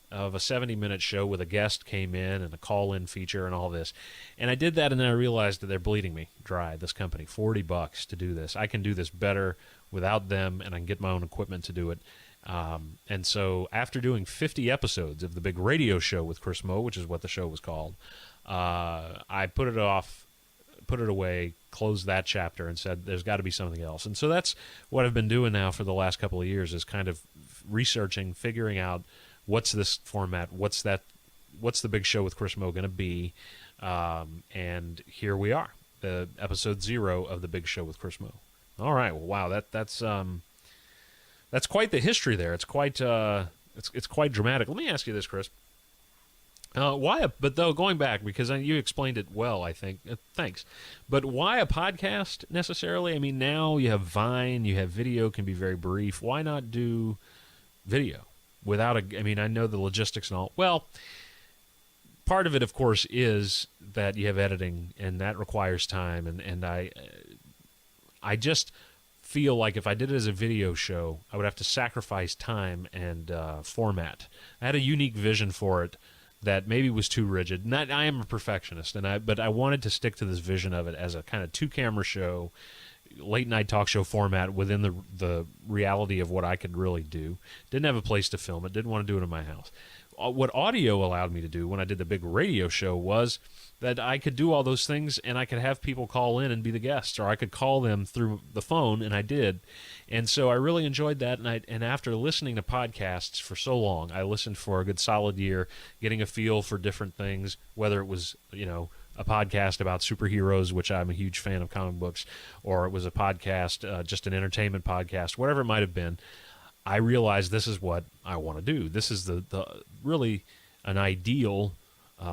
of a 70-minute show with a guest came in and a call-in feature and all this. And I did that, and then I realized that they're bleeding me dry, this company. $40 to do this. I can do this better without them, and I can get my own equipment to do it. And so after doing 50 episodes of the big radio show with Chris Meaux, which is what the show was called, I put it away, closed that chapter, and said there's got to be something else. And so that's what I've been doing now for the last couple of years, is kind of researching, figuring out what's this format, what's the Big Show with Chris Meaux going to be, and here we are, the episode 0 of the Big Show with Chris Meaux. All right, well, wow, that's quite the history there. It's quite it's quite dramatic. Let me ask you this, Chris. But going back, because you explained it well, I think. Thanks. But why a podcast necessarily? I mean, now you have Vine, you have video, can be very brief. Why not do video without I mean, I know the logistics and all. Well, part of it, of course, is that you have editing, and that requires time. And I just feel like if I did it as a video show, I would have to sacrifice time and format. I had a unique vision for it that maybe was too rigid. Not, I am a perfectionist, but I wanted to stick to this vision of it as a kind of 2-camera show, late night talk show format within the reality of what I could really do. Didn't have a place to film it. Didn't want to do it in my house. What audio allowed me to do when I did the big radio show was that I could do all those things, and I could have people call in and be the guests, or I could call them through the phone, and I did. And so I really enjoyed that, and after listening to podcasts for so long, I listened for a good solid year, getting a feel for different things, whether it was, a podcast about superheroes, which I'm a huge fan of comic books, or it was a podcast, just an entertainment podcast, whatever it might have been. I realized this is what I want to do. This is the really an ideal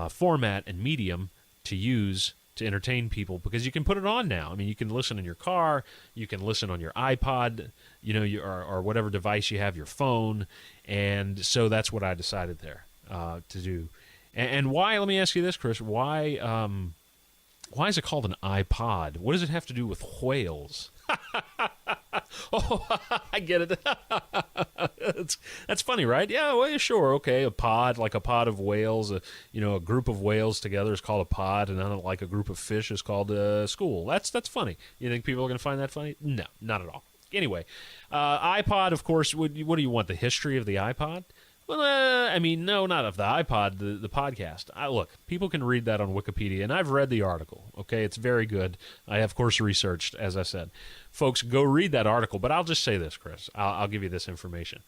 format and medium to use to entertain people, because you can put it on now. I mean, you can listen in your car, you can listen on your iPod, or whatever device you have, your phone, and so that's what I decided there to do. And why? Let me ask you this, Chris. Why is it called an iPod? What does it have to do with whales? Oh, I get it. That's funny, right? Yeah, well, sure, okay. A pod, like a pod of whales, a group of whales together is called a pod, and then like a group of fish is called a school. That's funny. You think people are going to find that funny? No, not at all. Anyway, iPod, of course. What do you want? The history of the iPod? Well, I mean, no, not of the iPod, the podcast. Look, people can read that on Wikipedia, and I've read the article, okay? It's very good. I, of course, researched, as I said. Folks, go read that article, but I'll just say this, Chris. I'll give you this information.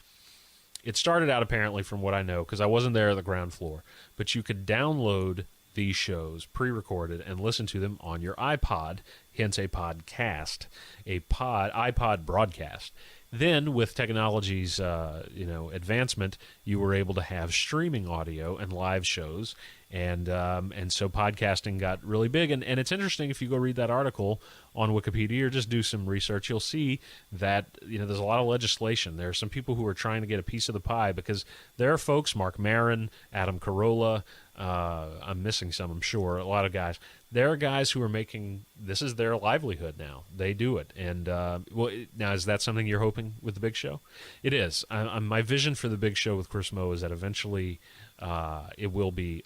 It started out, apparently, from what I know, because I wasn't there at the ground floor, but you could download these shows pre-recorded and listen to them on your iPod, hence a podcast, iPod broadcast. Then, with technology's advancement, you were able to have streaming audio and live shows, and so podcasting got really big. And it's interesting, if you go read that article on Wikipedia or just do some research, you'll see that there's a lot of legislation. There are some people who are trying to get a piece of the pie, because there are folks, Mark Maron, Adam Carolla, I'm missing some, I'm sure, a lot of guys. There are guys who are making, this is their livelihood now. They do it. And now, is that something you're hoping with the Big Show? It is. My vision for the Big Show with Chris Meaux is that eventually it will be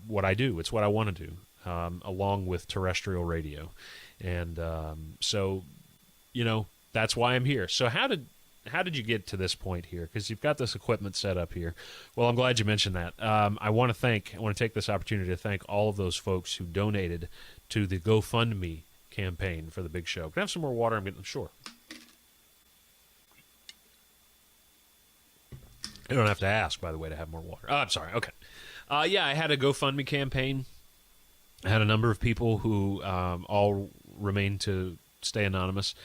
what I do. It's what I want to do, along with terrestrial radio. And so, that's why I'm here. So how did you get to this point here? Because you've got this equipment set up here. Well, I'm glad you mentioned that. I want to take this opportunity to thank all of those folks who donated to the GoFundMe campaign for the Big Show. Can I have some more water? I'm getting sure. You don't have to ask, by the way, to have more water. Oh, I'm sorry. Okay. Yeah, I had a GoFundMe campaign. I had a number of people who all remain to stay anonymous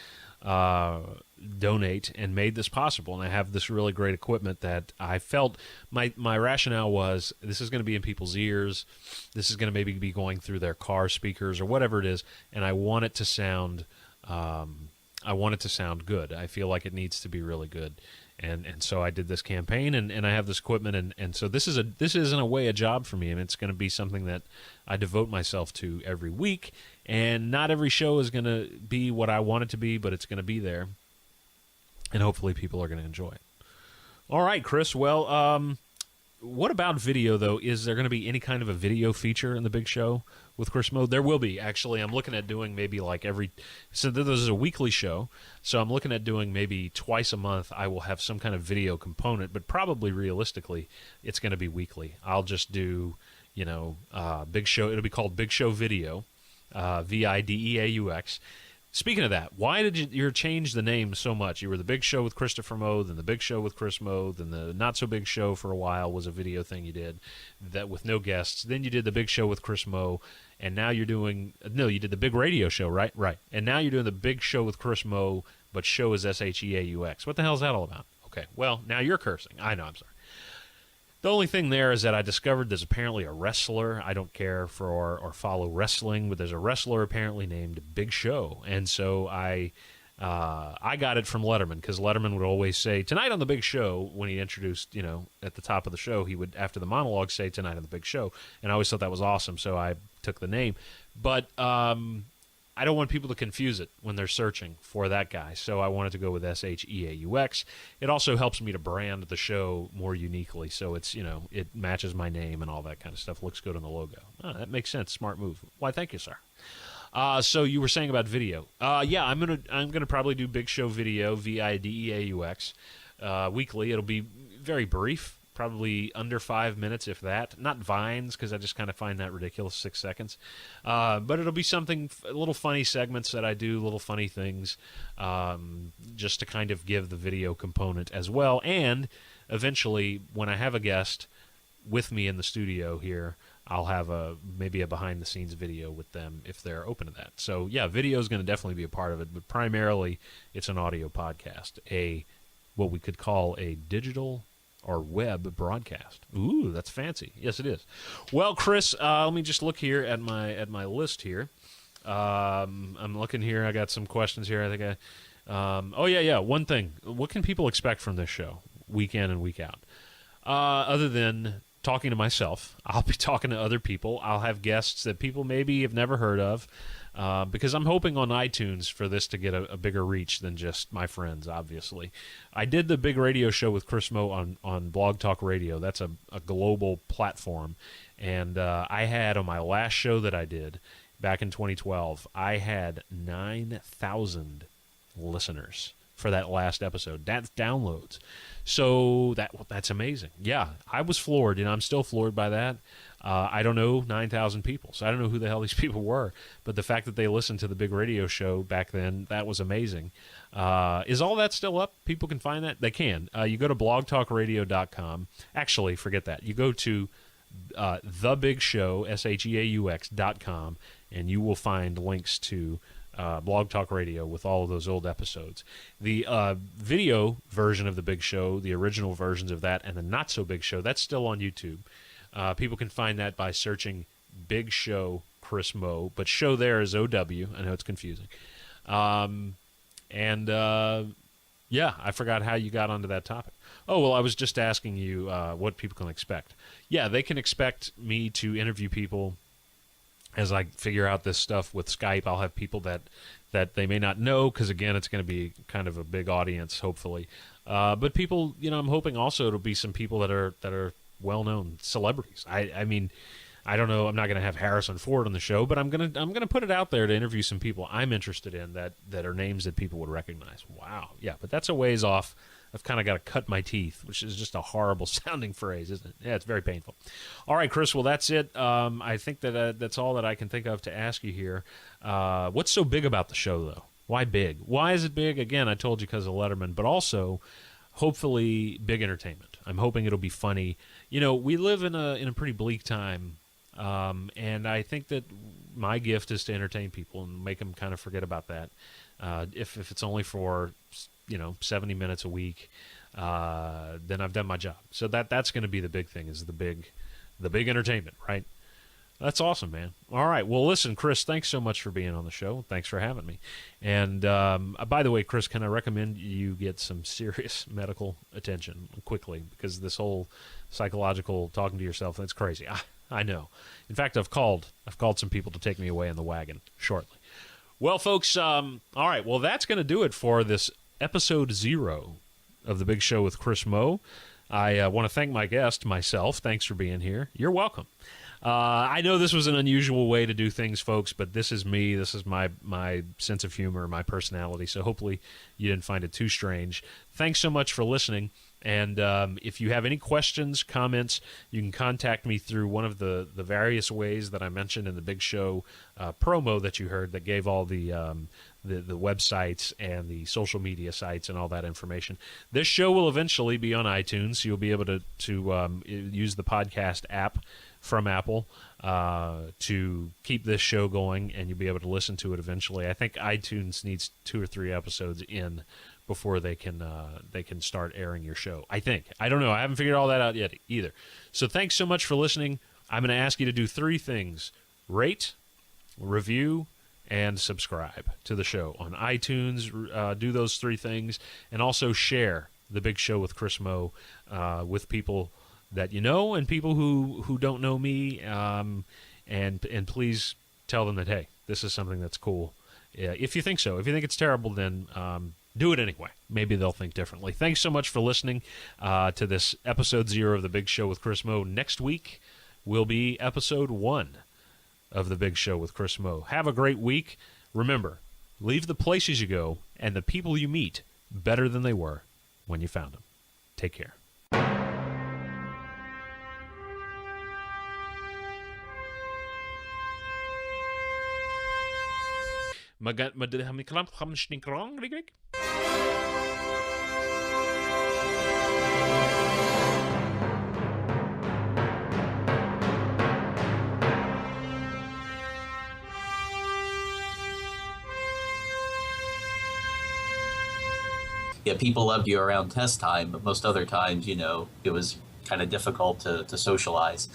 donate and made this possible. And I have this really great equipment that I felt my rationale was, this is going to be in people's ears. This is going to maybe be going through their car speakers or whatever it is. And I want it to sound, good. I feel like it needs to be really good. And so I did this campaign, and I have this equipment, and so this is in a way a job for me, and it's going to be something that I devote myself to every week. And not every show is going to be what I want it to be, but it's going to be there, and hopefully people are going to enjoy it. All right, Chris. Well, what about video, though? Is there going to be any kind of a video feature in the Big Show with Chris Meaux? There will be, actually. I'm looking at doing maybe so this is a weekly show, so I'm looking at doing maybe twice a month. I will have some kind of video component, but probably realistically, it's going to be weekly. I'll just do, Big Show. It'll be called Big Show Video, Videaux. Speaking of that, why did you change the name so much? You were the Big Show with Christopher Meaux, then the Big Show with Chris Meaux, then the Not So Big Show for a while was a video thing you did that with no guests. Then you did the Big Show with Chris Meaux, and now you're doing you did the Big Radio Show, right? Right. And now you're doing the Big Show with Chris Meaux, but show is Sheaux. What the hell is that all about? Okay, well, now you're cursing. I know, I'm sorry. The only thing there is that I discovered there's apparently a wrestler. I don't care for or follow wrestling, but there's a wrestler apparently named Big Show. And so I got it from Letterman, because Letterman would always say, tonight on the Big Show, when he introduced, at the top of the show, he would, after the monologue, say, tonight on the Big Show. And I always thought that was awesome, so I took the name. But I don't want people to confuse it when they're searching for that guy, so I wanted to go with Sheaux. It also helps me to brand the show more uniquely, so it's it matches my name and all that kind of stuff. Looks good on the logo. Oh, that makes sense. Smart move. Why, thank you, sir. So you were saying about video. Yeah, I'm gonna probably do Big Show Video, Videaux, weekly. It'll be very brief. Probably under 5 minutes, if that. Not vines, because I just kind of find that ridiculous, 6 seconds. But it'll be something, little funny segments that I do, little funny things, just to kind of give the video component as well. And eventually, when I have a guest with me in the studio here, I'll have maybe a behind-the-scenes video with them if they're open to that. So, yeah, video is going to definitely be a part of it, but primarily it's an audio podcast, what we could call a digital or web broadcast. Ooh, that's fancy. Yes, it is. Well, Chris, let me just look here at my list here. I'm looking here. I got some questions here. I think one thing. What can people expect from this show, week in and week out? Other than talking to myself, I'll be talking to other people. I'll have guests that people maybe have never heard of, because I'm hoping on iTunes for this to get a bigger reach than just my friends, obviously. I did the Big Radio Show with Chris Meaux on Blog Talk Radio. That's a global platform. And I had, on my last show that I did back in 2012, I had 9,000 listeners for that last episode. That's downloads. So that's amazing. Yeah, I was floored, I'm still floored by that. I don't know 9,000 people, so I don't know who the hell these people were. But the fact that they listened to the Big Radio Show back then, that was amazing. Is all that still up? People can find that? They can. You go to blogtalkradio.com. Actually, forget that. You go to thebigshow, Sheaux.com, and you will find links to Blog Talk Radio with all of those old episodes. The video version of The Big Show, the original versions of that, and the Not So Big Show, that's still on YouTube. People can find that by searching Big Sheaux Chris Meaux, but show there is OW. I know it's confusing. Yeah, I forgot how you got onto that topic. Oh, well, I was just asking you what people can expect. Yeah, they can expect me to interview people as I figure out this stuff with Skype. I'll have people that they may not know because, again, it's going to be kind of a big audience, hopefully. But people, I'm hoping also it'll be some people that are well-known celebrities. I mean, I don't know. I'm not going to have Harrison Ford on the show, but I'm gonna put it out there to interview some people I'm interested in that are names that people would recognize. Wow, yeah, but that's a ways off. I've kind of got to cut my teeth, which is just a horrible sounding phrase, isn't it? Yeah, it's very painful. All right, Chris. Well, that's it. I think that's all that I can think of to ask you here. What's so big about the show, though? Why big? Why is it big? Again, I told you because of Letterman, but also hopefully big entertainment. I'm hoping it'll be funny. We live in a pretty bleak time. And I think that my gift is to entertain people and make them kind of forget about that. If it's only for 70 minutes a week, then I've done my job. So that's going to be the big thing, is the big entertainment, right? That's awesome, man. All right. Well, listen, Chris, thanks so much for being on the show. Thanks for having me. And by the way, Chris, can I recommend you get some serious medical attention quickly, because this whole psychological talking to yourself, that's crazy. I know. In fact, I've called some people to take me away in the wagon shortly. Well, folks, all right. Well, that's going to do it for this episode 0 of The Big Show with Chris Meaux. I want to thank my guest, myself. Thanks for being here. You're welcome. I know this was an unusual way to do things, folks, but this is me. This is my sense of humor, my personality, so hopefully you didn't find it too strange. Thanks so much for listening, and if you have any questions, comments, you can contact me through one of the various ways that I mentioned in the Big Show promo that you heard that gave all the websites and the social media sites and all that information. This show will eventually be on iTunes, so you'll be able to use the podcast app from Apple to keep this show going, and you'll be able to listen to it eventually. I think iTunes needs 2 or 3 episodes in before they can start airing your show. I think. I don't know. I haven't figured all that out yet either. So thanks so much for listening. I'm going to ask you to do 3 things: rate, review, and subscribe to the show on iTunes. Do those 3 things, and also share The Big Show with Chris Meaux with people that you know and people who don't know me, and please tell them that, hey, this is something that's cool. If you think so. If you think it's terrible, then do it anyway. Maybe they'll think differently. Thanks so much for listening to this episode 0 of The Big Show with Chris Meaux. Next week will be episode 1 of The Big Show with Chris Meaux. Have a great week. Remember, leave the places you go and the people you meet better than they were when you found them. Take care. Yeah, people loved you around test time, but most other times, it was kind of difficult to socialize.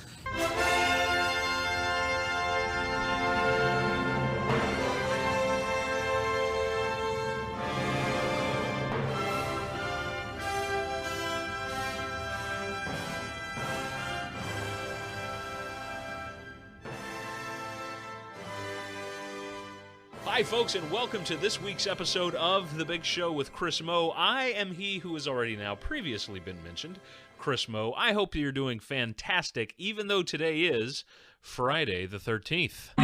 Hi, folks, and welcome to this week's episode of The Big Show with Chris Meaux. I am he who has already now previously been mentioned, Chris Meaux. I hope you're doing fantastic, even though today is Friday the 13th.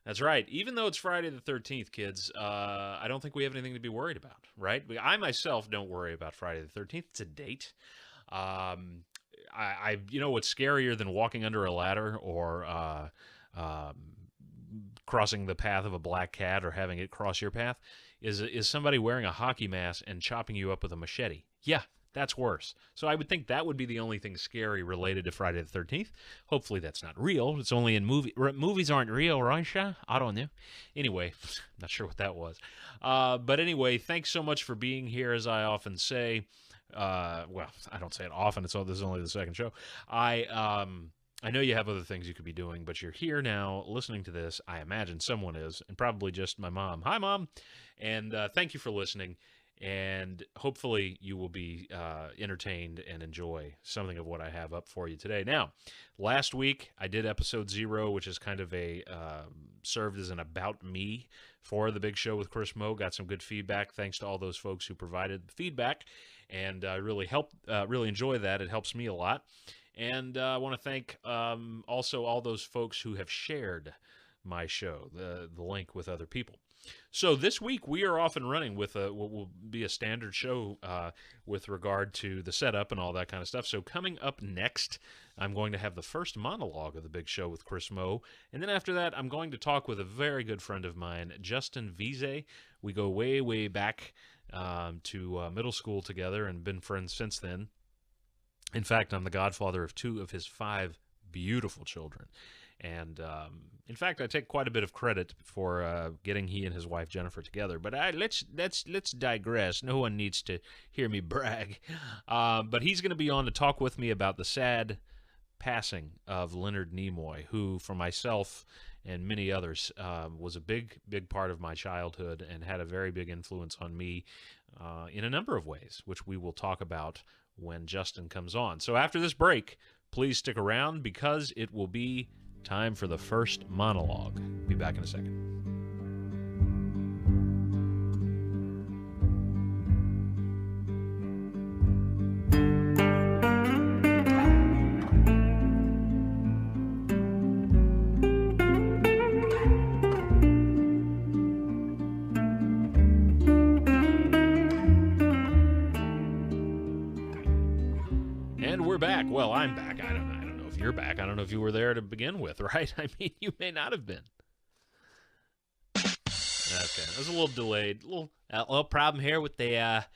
That's right. Even though it's Friday the 13th, kids, I don't think we have anything to be worried about, right? I myself don't worry about Friday the 13th. It's a date. What's scarier than walking under a ladder or crossing the path of a black cat or having it cross your path is somebody wearing a hockey mask and chopping you up with a machete. Yeah, That's worse. So I would think that would be the only thing scary related to Friday the 13th. Hopefully that's not real. It's only in movies aren't real, right, Sha? I don't know. Anyway, not sure what that was. But anyway, thanks so much for being here, as I often say. Well, I don't say it often. This is only the second show. I know you have other things you could be doing, but you're here now listening to this. I imagine someone is, and probably just my mom. Hi, Mom. And thank you for listening. And hopefully you will be entertained and enjoy something of what I have up for you today. Now, last week I did episode 0, which is kind of served as an about me for the Big Show with Chris Meaux. Got some good feedback. Thanks to all those folks who provided feedback, and I really enjoy that. It helps me a lot. And I want to thank also all those folks who have shared my show, the link with other people. So this week we are off and running with what will be a standard show with regard to the setup and all that kind of stuff. So coming up next, I'm going to have the first monologue of the Big Show with Chris Meaux. And then after that, I'm going to talk with a very good friend of mine, Justin Vize. We go way, way back to middle school together and been friends since then. In fact, I'm the godfather of 2 of his 5 beautiful children. And in fact, I take quite a bit of credit for getting he and his wife Jennifer together. But let's digress. No one needs to hear me brag. But he's going to be on to talk with me about the sad passing of Leonard Nimoy, who, for myself and many others, was a big, big part of my childhood and had a very big influence on me in a number of ways, which we will talk about when Justin comes on. So after this break, please stick around because it will be time for the first monologue. Be back in a second. And we're back. Well, I'm back. I don't know if you're back. I don't know if you were there to begin with, right? I mean, you may not have been. Okay, it was a little delayed. A little problem here with the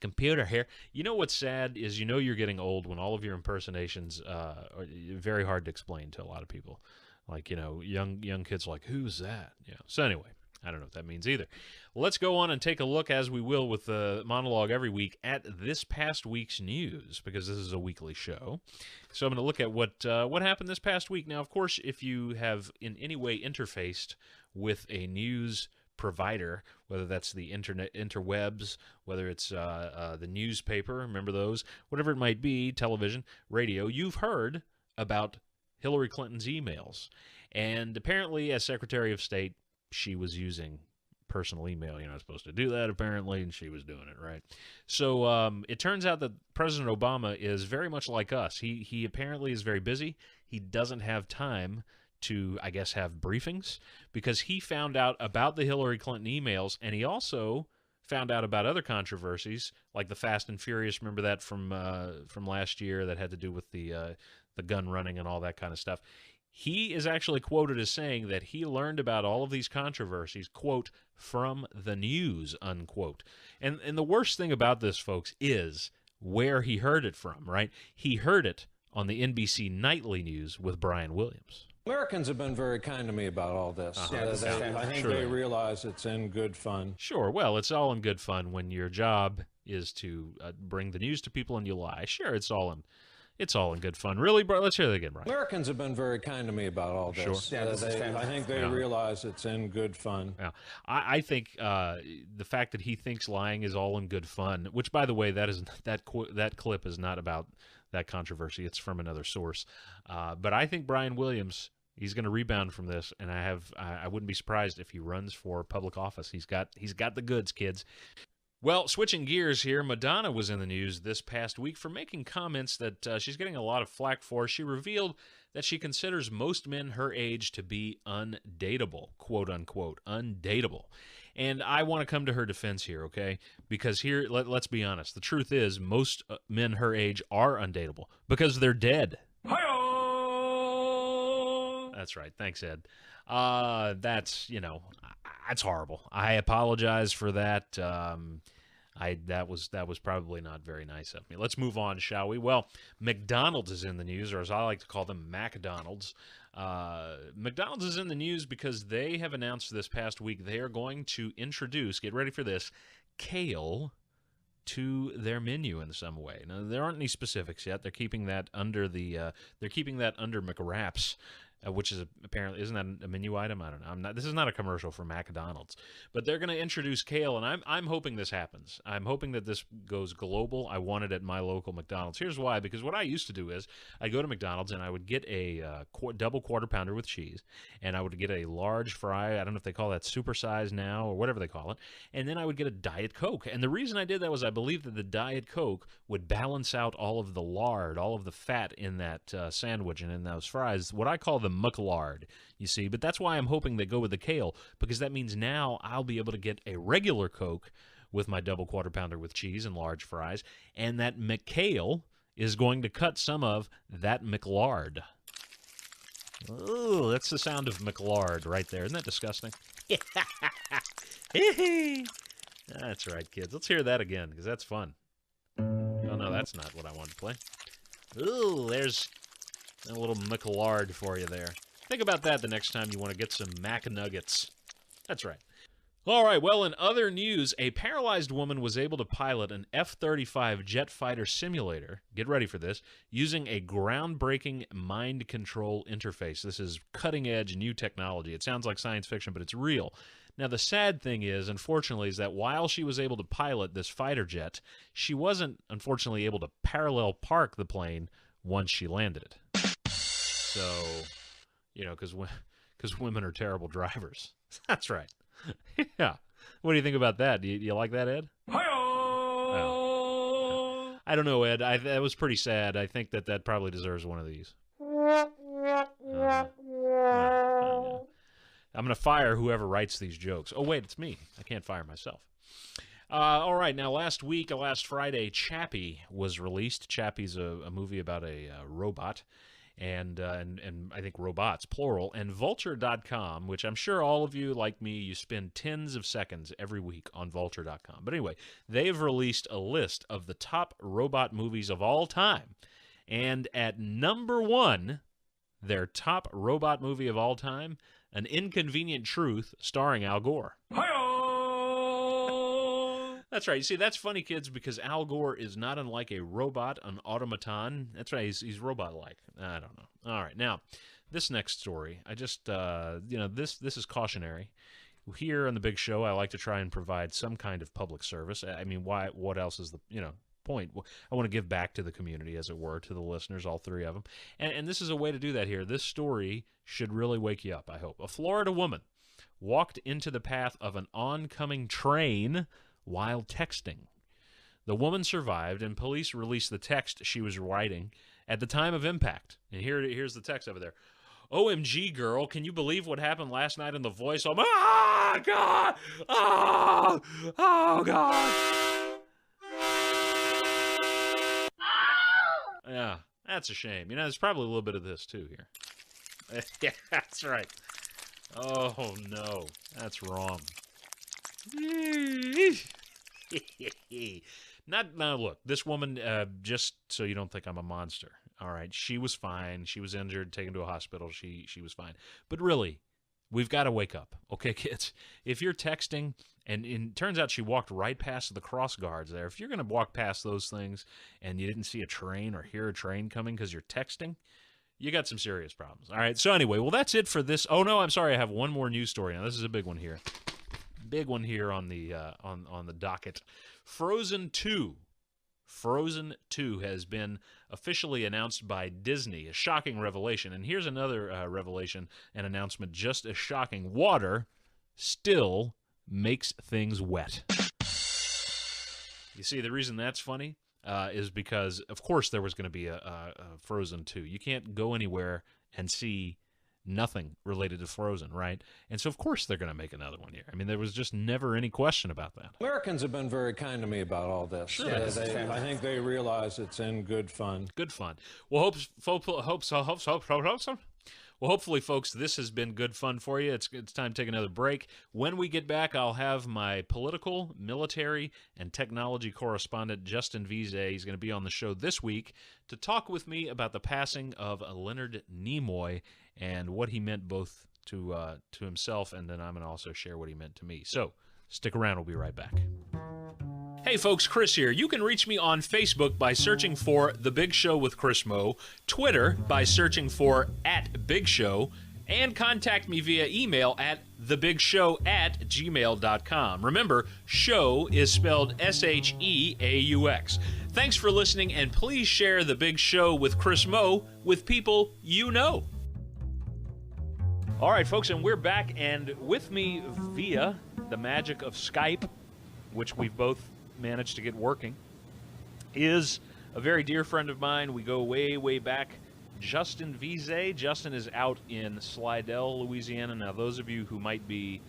computer here. You know what's sad is you're getting old when all of your impersonations are very hard to explain to a lot of people. Like, young kids are like, who's that? Yeah. So anyway, I don't know what that means either. Let's go on and take a look, as we will with the monologue every week, at this past week's news, because this is a weekly show. So I'm going to look at what happened this past week. Now, of course, if you have in any way interfaced with a news provider, whether that's the internet, interwebs, whether it's the newspaper, remember those, whatever it might be, television, radio, you've heard about Hillary Clinton's emails. And apparently, as Secretary of State, she was using personal email. You're not supposed to do that, apparently, and she was doing it, right? So it turns out that President Obama is very much like us. He apparently is very busy. He doesn't have time to, I guess, have briefings because he found out about the Hillary Clinton emails, and he also found out about other controversies like the Fast and Furious. Remember that from last year that had to do with the gun running and all that kind of stuff. He is actually quoted as saying that he learned about all of these controversies, quote, from the news, unquote. And the worst thing about this, folks, is where he heard it from, right? He heard it on the NBC Nightly News with Brian Williams. Americans have been very kind to me about all this. I think they realize it's in good fun. Sure. Well, it's all in good fun when your job is to bring the news to people and you lie. Sure, it's all in good fun. Really, bro? Let's hear that again, Brian. Americans have been very kind to me about all this. Sure. I think they realize it's in good fun. Yeah. I think the fact that he thinks lying is all in good fun, which, by the way, that clip is not about that controversy. It's from another source. But I think Brian Williams, he's going to rebound from this, and I wouldn't be surprised if he runs for public office. He's got the goods, kids. Well, switching gears here, Madonna was in the news this past week for making comments that she's getting a lot of flack for. She revealed that she considers most men her age to be undateable, quote unquote, undateable. And I want to come to her defense here, okay? Because here, let's be honest, the truth is most men her age are undateable because they're dead. Hi-oh! That's right. Thanks, Ed. That's horrible. I apologize for that. That was probably not very nice of me. Let's move on, shall we? Well, McDonald's is in the news, or as I like to call them, McDonald's. McDonald's is in the news because they have announced this past week they are going to introduce, get ready for this, kale to their menu in some way. Now, there aren't any specifics yet. They're keeping that under McWraps, which is apparently, isn't that a menu item? I don't know. This is not a commercial for McDonald's, but they're going to introduce kale, and I'm hoping this happens. I'm hoping that this goes global. I want it at my local McDonald's. Here's why: because what I used to do is I go to McDonald's and I would get a double quarter pounder with cheese, and I would get a large fry. I don't know if they call that supersize now or whatever they call it, and then I would get a Diet Coke. And the reason I did that was I believed that the Diet Coke would balance out all of the lard, all of the fat in that sandwich and in those fries. What I call the McLard, you see. But that's why I'm hoping they go with the kale, because that means now I'll be able to get a regular Coke with my double quarter pounder with cheese and large fries, and that McKale is going to cut some of that McLard. Oh, that's the sound of McLard right there. Isn't that disgusting? That's right, kids. Let's hear that again, because that's fun. Oh, no, that's not what I wanted to play. Ooh, there's a little McLard for you there. Think about that the next time you want to get some Mac Nuggets. That's right. All right, well, in other news, a paralyzed woman was able to pilot an F-35 jet fighter simulator, get ready for this, using a groundbreaking mind control interface. This is cutting-edge new technology. It sounds like science fiction, but it's real. Now, the sad thing is, unfortunately, is that while she was able to pilot this fighter jet, she wasn't, unfortunately, able to parallel park the plane once she landed it. So, because women are terrible drivers. That's right. Yeah. What do you think about that? Do you like that, Ed? Oh. I don't know, Ed. That was pretty sad. I think that probably deserves one of these. I'm going to fire whoever writes these jokes. Oh, wait, it's me. I can't fire myself. All right, now last Friday, Chappie was released. Chappie's a movie about a robot. And I think robots, plural, and Vulture.com, which I'm sure all of you, like me, you spend tens of seconds every week on Vulture.com. But anyway, they've released a list of the top robot movies of all time. And at number 1, their top robot movie of all time, An Inconvenient Truth, starring Al Gore. That's right. You see, that's funny, kids, because Al Gore is not unlike a robot, an automaton. That's right. He's robot-like. I don't know. All right. Now, this next story, I just, this is cautionary. Here on the Big Show, I like to try and provide some kind of public service. I mean, what else is the, point? I want to give back to the community, as it were, to the listeners, all 3 of them. And this is a way to do that here. This story should really wake you up, I hope. A Florida woman walked into the path of an oncoming train while texting. The woman survived, and police released the text she was writing at the time of impact. And here's the text over there. OMG, girl, can you believe what happened last night in The Voice? Oh, God! Oh, God! Yeah, that's a shame. There's probably a little bit of this, too, here. Yeah, that's right. Oh, no. That's wrong. Now, look, this woman, just so you don't think I'm a monster, all right, she was fine. She was injured, taken to a hospital. She was fine. But really, we've got to wake up, okay, kids? If you're texting, and it turns out she walked right past the cross guards there. If you're going to walk past those things and you didn't see a train or hear a train coming because you're texting, you got some serious problems. All right, so anyway, well, that's it for this. Oh, no, I'm sorry. I have one more news story. Now, this is a big one here. Big one here on the on the docket. Frozen 2 has been officially announced by Disney. A shocking revelation. And here's another revelation, an announcement just as shocking. Water still makes things wet. You see, the reason that's funny is because, of course, there was going to be a Frozen 2. You can't go anywhere and see nothing related to Frozen, right? And so, of course, they're going to make another one here. I mean, there was just never any question about that. Americans have been very kind to me about all this. Sure. I think they realize it's in good fun. Good fun. Well, Well, hopefully, folks, this has been good fun for you. It's time to take another break. When we get back, I'll have my political, military, and technology correspondent, Justin Vize. He's going to be on the show this week to talk with me about the passing of Leonard Nimoy and what he meant both to himself, and then I'm going to also share what he meant to me. So stick around. We'll be right back. Hey folks, Chris here. You can reach me on Facebook by searching for The Big Show with Chris Meaux, Twitter by searching for @BigShow, and contact me via email at thebigshow@gmail.com. Remember, show is spelled SHEAUX. Thanks for listening, and please share The Big Show with Chris Meaux with people you know. All right, folks, and we're back, and with me via the magic of Skype, which we've both managed to get working, is a very dear friend of mine. We go way, way back, Justin Vize. Justin is out in Slidell, Louisiana. Now, those of you who might be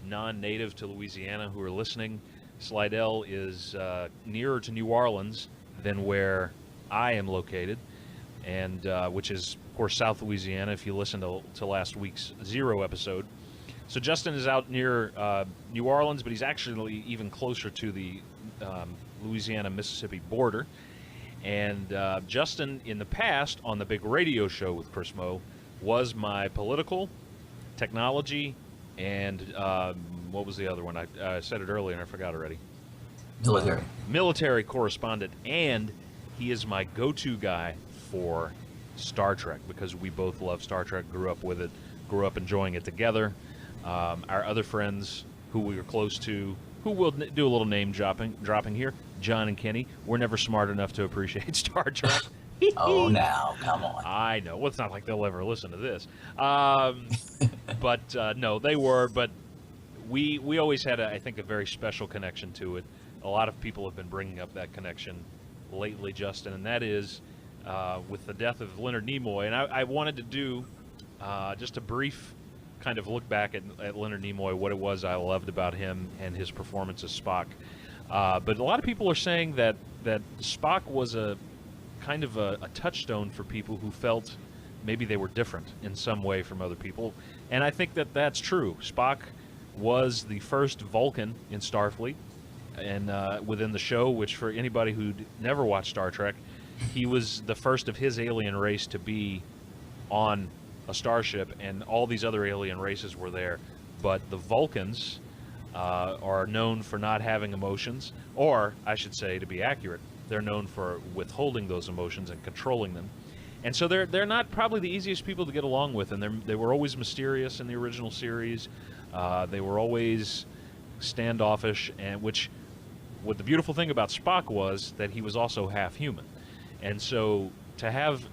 non-native to Louisiana who are listening, Slidell is nearer to New Orleans than where I am located, and which is, of course, South Louisiana, if you listen to last week's Zero episode. So Justin is out near New Orleans, but he's actually even closer to the Louisiana-Mississippi border. And Justin, in the past, on the big radio show with Chris Meaux, was my political, technology, and what was the other one? I said it earlier and I forgot already. Military. Military correspondent, and he is my go-to guy for Star Trek, because we both love Star Trek, grew up with it, grew up enjoying it together. Our other friends who we were close to, who will do a little name dropping here, John and Kenny, were never smart enough to appreciate Star Trek. Oh, now, come on. I know. Well, it's not like they'll ever listen to this. But no, they were. But we always had, I think, a very special connection to it. A lot of people have been bringing up that connection lately, Justin, and that is with the death of Leonard Nimoy. And I wanted to do just a brief kind of look back at Leonard Nimoy, what it was I loved about him and his performance as Spock. But a lot of people are saying that Spock was a kind of a touchstone for people who felt maybe they were different in some way from other people. And I think that that's true. Spock was the first Vulcan in Starfleet, and within the show, which for anybody who'd never watched Star Trek, he was the first of his alien race to be on a starship, and all these other alien races were there. But the Vulcans are known for not having emotions, or I should say, to be accurate, they're known for withholding those emotions and controlling them. And so they're not probably the easiest people to get along with, and they were always mysterious in the original series. They were always standoffish, and what the beautiful thing about Spock was that he was also half human. And so to have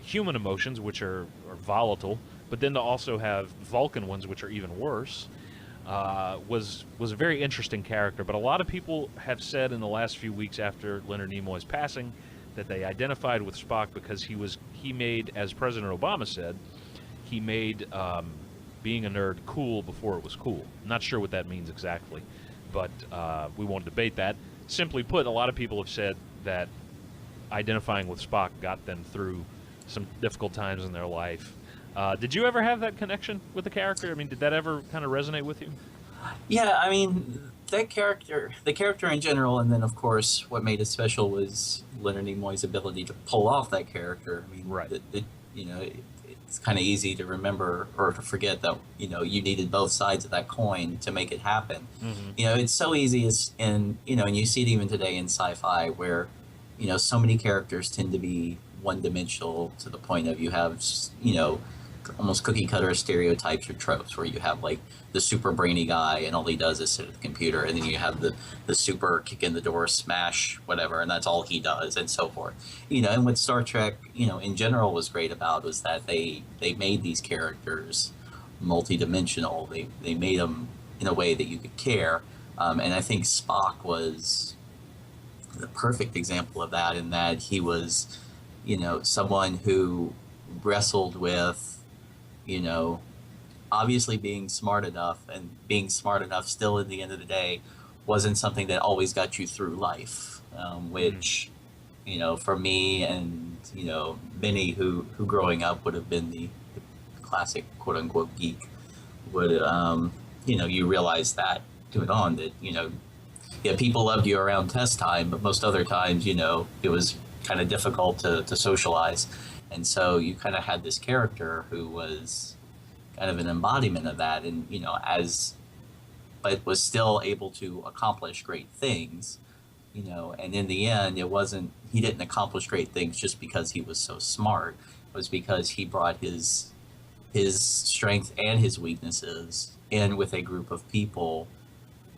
human emotions, which are volatile, but then to also have Vulcan ones, which are even worse, was a very interesting character. But a lot of people have said in the last few weeks after Leonard Nimoy's passing that they identified with Spock because he made, as President Obama said, he made being a nerd cool before it was cool. I'm not sure what that means exactly, but we won't debate that. Simply put, a lot of people have said that identifying with Spock got them through some difficult times in their life. Did you ever have that connection with the character? I mean, did that ever kind of resonate with you? Yeah, I mean, the character in general, and then, of course, what made it special was Leonard Nimoy's ability to pull off that character. I mean, right. It's kind of easy to remember or to forget that, you needed both sides of that coin to make it happen. Mm-hmm. It's so easy, and you see it even today in sci-fi where, so many characters tend to be one-dimensional to the point of you have, almost cookie-cutter stereotypes or tropes where you have, like, the super brainy guy and all he does is sit at the computer, and then you have the super kick in the door, smash, whatever, and that's all he does, and so forth. And what Star Trek, in general was great about was that they made these characters multi-dimensional. They made them in a way that you could care. And I think Spock was the perfect example of that, in that he was, someone who wrestled with, obviously being smart enough, and being smart enough still at the end of the day wasn't something that always got you through life, which, for me and, many who growing up would have been the classic quote unquote geek would, you know, you realize that doing on that, you know, yeah, people loved you around test time, but most other times, you know, it was kind of difficult to socialize. And so you kind of had this character who was kind of an embodiment of that, and, you know, but was still able to accomplish great things, you know, and in the end, he didn't accomplish great things just because he was so smart. It was because he brought his strength and his weaknesses in with a group of people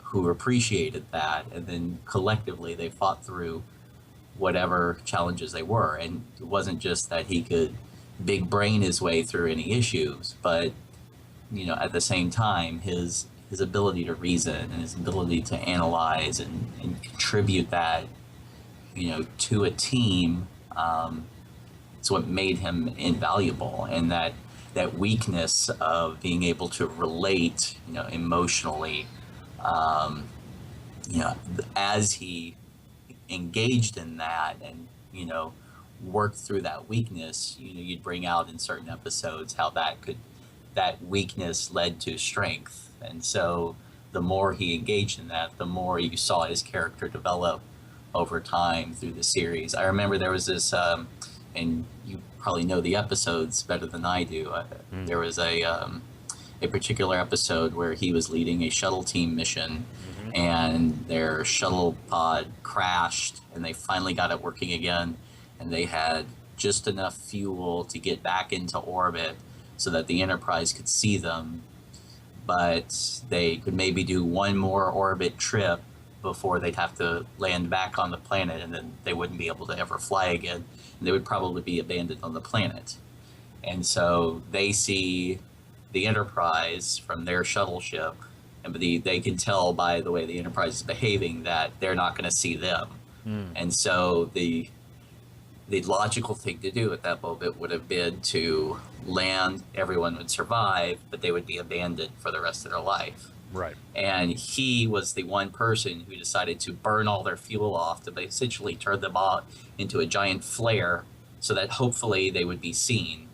who appreciated that, and then collectively they fought through whatever challenges they were. And it wasn't just that he could big brain his way through any issues, but, you know, at the same time, his ability to reason and his ability to analyze and contribute that, you know, to a team, it's what made him invaluable. And that weakness of being able to relate, you know, emotionally, you know, as he engaged in that and, you know, worked through that weakness, you know, you'd bring out in certain episodes how that weakness led to strength. And so the more he engaged in that, the more you saw his character develop over time through the series. I remember there was this, and you probably know the episodes better than I do. There was a particular episode where he was leading a shuttle team mission, and their shuttle pod crashed, and they finally got it working again, and they had just enough fuel to get back into orbit so that the Enterprise could see them, but they could maybe do one more orbit trip before they'd have to land back on the planet, and then they wouldn't be able to ever fly again, and they would probably be abandoned on the planet. And so they see the Enterprise from their shuttle ship, and they can tell by the way the Enterprise is behaving that they're not going to see them. And so the logical thing to do at that moment would have been to land, everyone would survive, but they would be abandoned for the rest of their life. Right. And he was the one person who decided to burn all their fuel off to essentially turn them off into a giant flare so that hopefully they would be seen.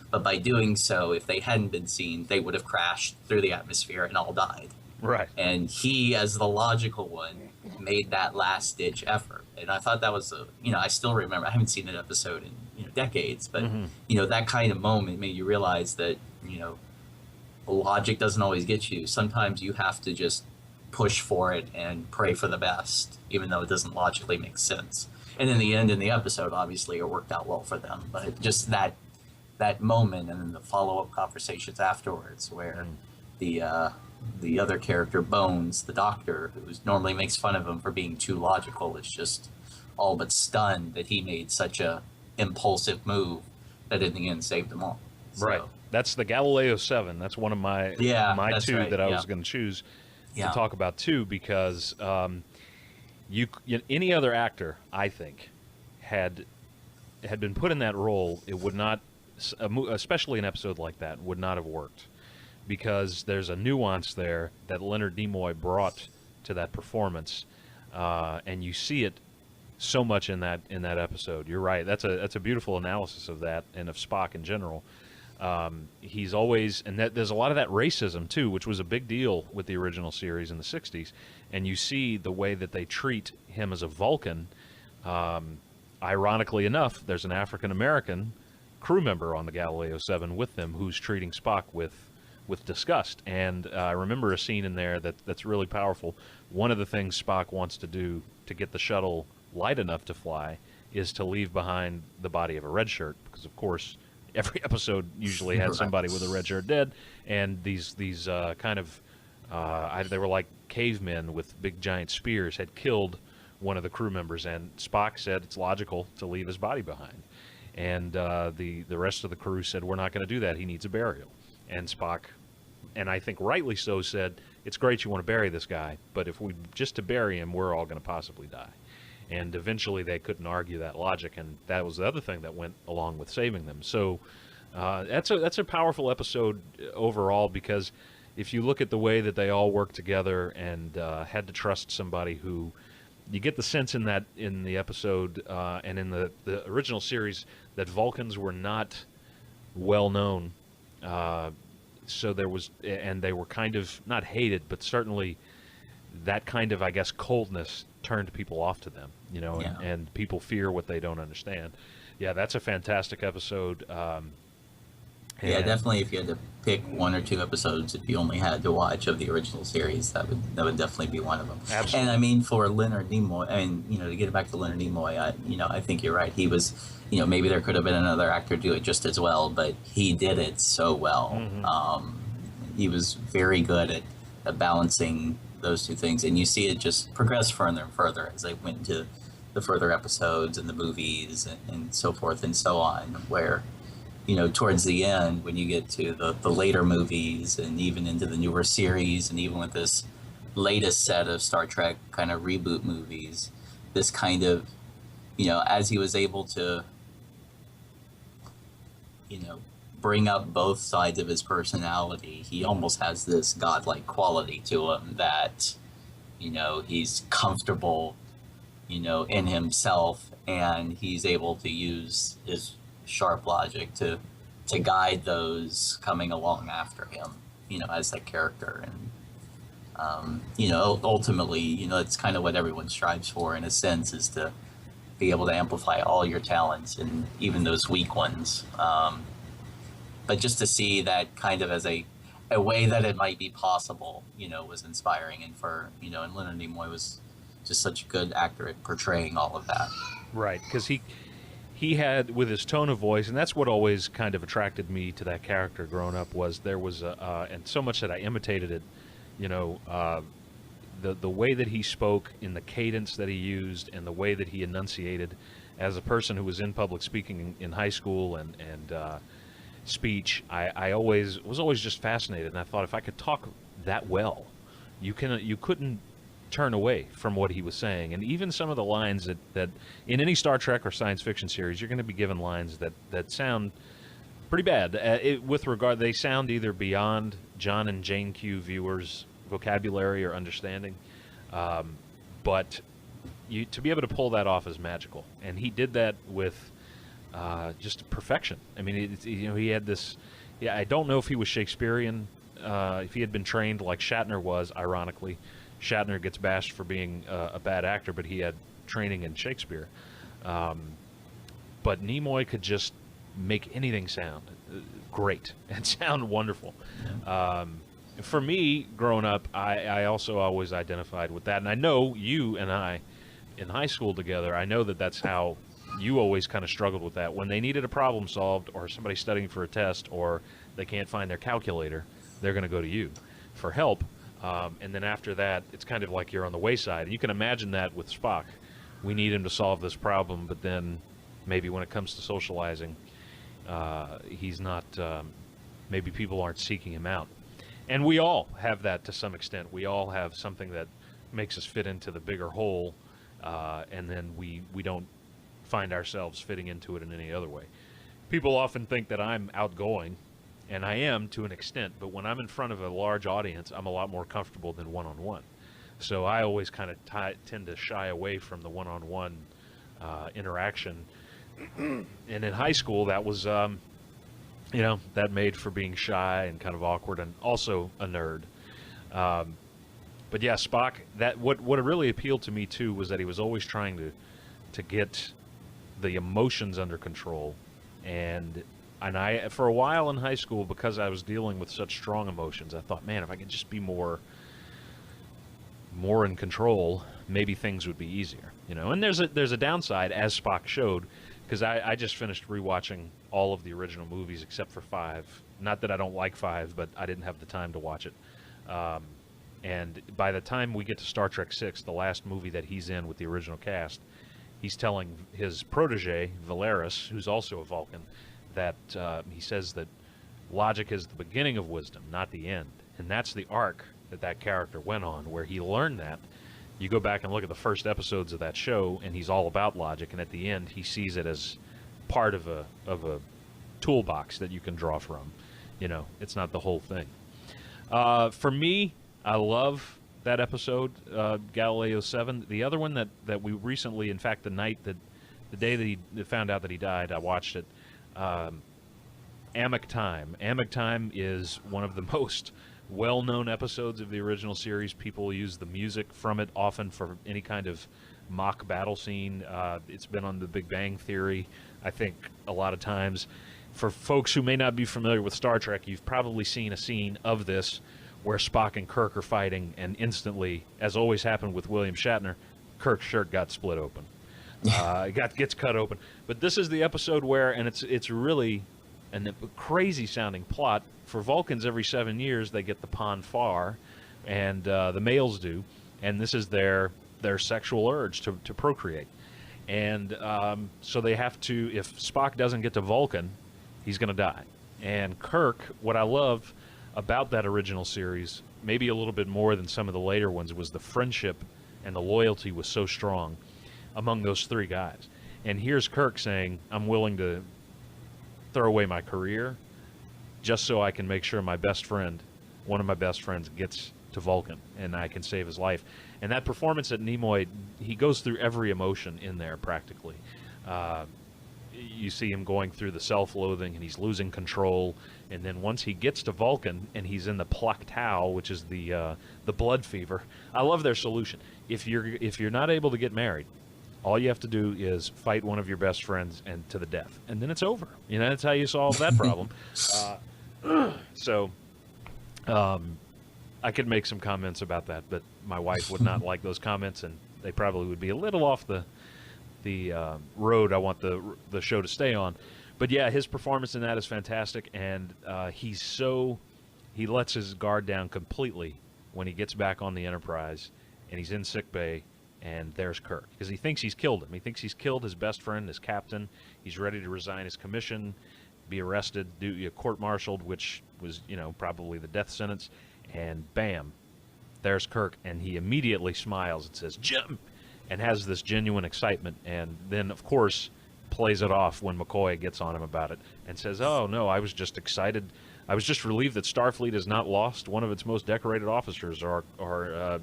But by doing so, if they hadn't been seen, they would have crashed through the atmosphere and all died. Right. And he, as the logical one, made that last-ditch effort. And I thought that was you know, I still remember, I haven't seen an episode in, you know, decades, but, you know, that kind of moment made you realize that, you know, logic doesn't always get you. Sometimes you have to just push for it and pray for the best, even though it doesn't logically make sense. And in the end, in the episode, obviously, it worked out well for them. But just that moment and then the follow-up conversations afterwards where the other character, Bones, the doctor, who normally makes fun of him for being too logical, is just all but stunned that he made such a impulsive move that in the end saved them all. So, right. That's the Galileo 7. That's one of my two right. that I was going to choose to talk about too, because any other actor, I think, had been put in that role, it would not, especially an episode like that, would not have worked, because there's a nuance there that Leonard Nimoy brought to that performance, and you see it so much in that episode. You're right. That's a beautiful analysis of that and of Spock in general. He's always, and there's a lot of that racism too, which was a big deal with the original series in the 60s, and you see the way that they treat him as a Vulcan. Ironically enough, there's an African-American crew member on the Galileo 7 with them who's treating Spock with disgust. And I remember a scene in there that's really powerful. One of the things Spock wants to do to get the shuttle light enough to fly is to leave behind the body of a red shirt, because of course every episode usually had somebody with a red shirt dead, and these kind of they were like cavemen with big giant spears had killed one of the crew members, and Spock said it's logical to leave his body behind, and the rest of the crew said, we're not going to do that, he needs a burial. And Spock, and I think rightly so, said, it's great you want to bury this guy, but if we just to bury him, we're all going to possibly die. And eventually they couldn't argue that logic, and that was the other thing that went along with saving them. So that's a powerful episode overall, because if you look at the way that they all worked together and had to trust somebody who, you get the sense in the episode and in the original series that Vulcans were not well known So there was, and they were kind of not hated, but certainly that kind of, I guess, coldness turned people off to them, you know, and people fear what they don't understand. Yeah, that's a fantastic episode. Yeah, definitely. If you had to pick one or two episodes, if you only had to watch of the original series, that would definitely be one of them. Absolutely. And I mean, for Leonard Nimoy, I mean, you know, to get back to Leonard Nimoy, I think you're right. He was, you know, maybe there could have been another actor do it just as well, but he did it so well. Mm-hmm. He was very good at balancing those two things, and you see it just progress further and further as they went into the further episodes and the movies and so forth and so on, where, you know, towards the end, when you get to the later movies and even into the newer series, and even with this latest set of Star Trek kind of reboot movies, this kind of, you know, as he was able to, you know, bring up both sides of his personality, he almost has this godlike quality to him that, you know, he's comfortable, you know, in himself, and he's able to use his sharp logic to guide those coming along after him, you know, as that character. And you know, ultimately, you know, it's kind of what everyone strives for in a sense, is to be able to amplify all your talents and even those weak ones. But just to see that kind of as a way that it might be possible, you know, was inspiring. And for, you know, and Leonard Nimoy was just such a good actor at portraying all of that. Right, because he had, with his tone of voice, and that's what always kind of attracted me to that character growing up, was there was and so much that I imitated it, you know, the way that he spoke, in the cadence that he used, and the way that he enunciated. As a person who was in public speaking in high school and speech, I was always just fascinated, and I thought, if I could talk that well, you couldn't turn away from what he was saying. And even some of the lines that in any Star Trek or science fiction series, you're going to be given lines that sound pretty bad. They sound either beyond John and Jane Q viewers' vocabulary or understanding, but to be able to pull that off is magical. And he did that with just perfection. I mean, you know, he had this. Yeah, I don't know if he was Shakespearean, if he had been trained like Shatner was, ironically. Shatner gets bashed for being a bad actor, but he had training in Shakespeare. But Nimoy could just make anything sound great and sound wonderful. For me, growing up, I also always identified with that. And I know you and I, in high school together, I know that's how you always kind of struggled with that. When they needed a problem solved, or somebody studying for a test, or they can't find their calculator, they're going to go to you for help. And then after that, it's kind of like you're on the wayside. And you can imagine that with Spock. We need him to solve this problem, but then maybe when it comes to socializing, he's not, maybe people aren't seeking him out. And we all have that to some extent. We all have something that makes us fit into the bigger whole, and then we don't find ourselves fitting into it in any other way. People often think that I'm outgoing, and I am to an extent, but when I'm in front of a large audience, I'm a lot more comfortable than one-on-one. So I always kind of tend to shy away from the one-on-one interaction. And in high school, that was, you know, that made for being shy and kind of awkward, and also a nerd. But yeah, Spock, what really appealed to me too was that he was always trying to get the emotions under control. And I, for a while in high school, because I was dealing with such strong emotions, I thought, man, if I could just be more in control, maybe things would be easier, you know. And there's a downside, as Spock showed, because I just finished rewatching all of the original movies except for 5. Not that I don't like 5, but I didn't have the time to watch it. And by the time we get to Star Trek 6, the last movie that he's in with the original cast, he's telling his protege, Valeris, who's also a Vulcan, that he says that logic is the beginning of wisdom, not the end. And that's the arc that character went on, where he learned that. You go back and look at the first episodes of that show, and he's all about logic, and at the end he sees it as part of a toolbox that you can draw from. You know, it's not the whole thing. For me, I love that episode, Galileo 7. The other one that we recently, in fact, the day that he found out that he died, I watched it. Amok Time. Amok Time is one of the most well-known episodes of the original series. People use the music from it often for any kind of mock battle scene. It's been on The Big Bang Theory, I think, a lot of times. For folks who may not be familiar with Star Trek, you've probably seen a scene of this where Spock and Kirk are fighting, and instantly, as always happened with William Shatner, Kirk's shirt got split open. Gets cut open. But this is the episode where, and it's really a crazy sounding plot. For Vulcans, every 7 years they get the Pon farr, and the males do, and this is their sexual urge to procreate. And so they have to, if Spock doesn't get to Vulcan, he's going to die. And Kirk, what I love about that original series, maybe a little bit more than some of the later ones, was the friendship and the loyalty was so strong among those three guys. And here's Kirk saying, I'm willing to throw away my career just so I can make sure my best friend, one of my best friends, gets to Vulcan and I can save his life. And that performance at Nimoy, he goes through every emotion in there practically. You see him going through the self-loathing, and he's losing control. And then once he gets to Vulcan, and he's in the Plaktau, which is the blood fever. I love their solution. If you're not able to get married, all you have to do is fight one of your best friends and to the death, and then it's over. You know, that's how you solve that problem. I could make some comments about that, but my wife would not like those comments, and they probably would be a little off the road I want the show to stay on. But yeah, his performance in that is fantastic, and he lets his guard down completely when he gets back on the Enterprise, and he's in sickbay, and there's Kirk, because he thinks he's killed him. He thinks he's killed his best friend, his captain. He's ready to resign his commission, be arrested, do court-martialed, which was, probably the death sentence, and bam, there's Kirk, and he immediately smiles and says, "Jim!" and has this genuine excitement, and then, of course, plays it off when McCoy gets on him about it and says, "Oh, no, I was just excited. I was just relieved that Starfleet has not lost one of its most decorated officers or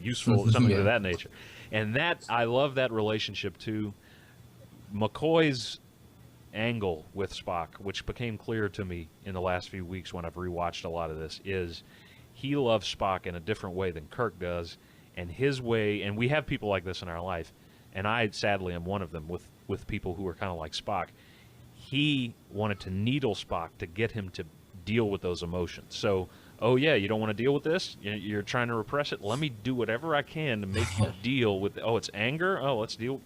useful," something of that nature. And I love that relationship, too. McCoy's angle with Spock, which became clear to me in the last few weeks when I've rewatched a lot of this, is he loves Spock in a different way than Kirk does. And his way, and we have people like this in our life, and I sadly am one of them with people who are kind of like Spock. He wanted to needle Spock to get him to deal with those emotions. So, oh yeah, you don't want to deal with this? You're trying to repress it? Let me do whatever I can to make you deal with, it's anger? Oh, let's deal,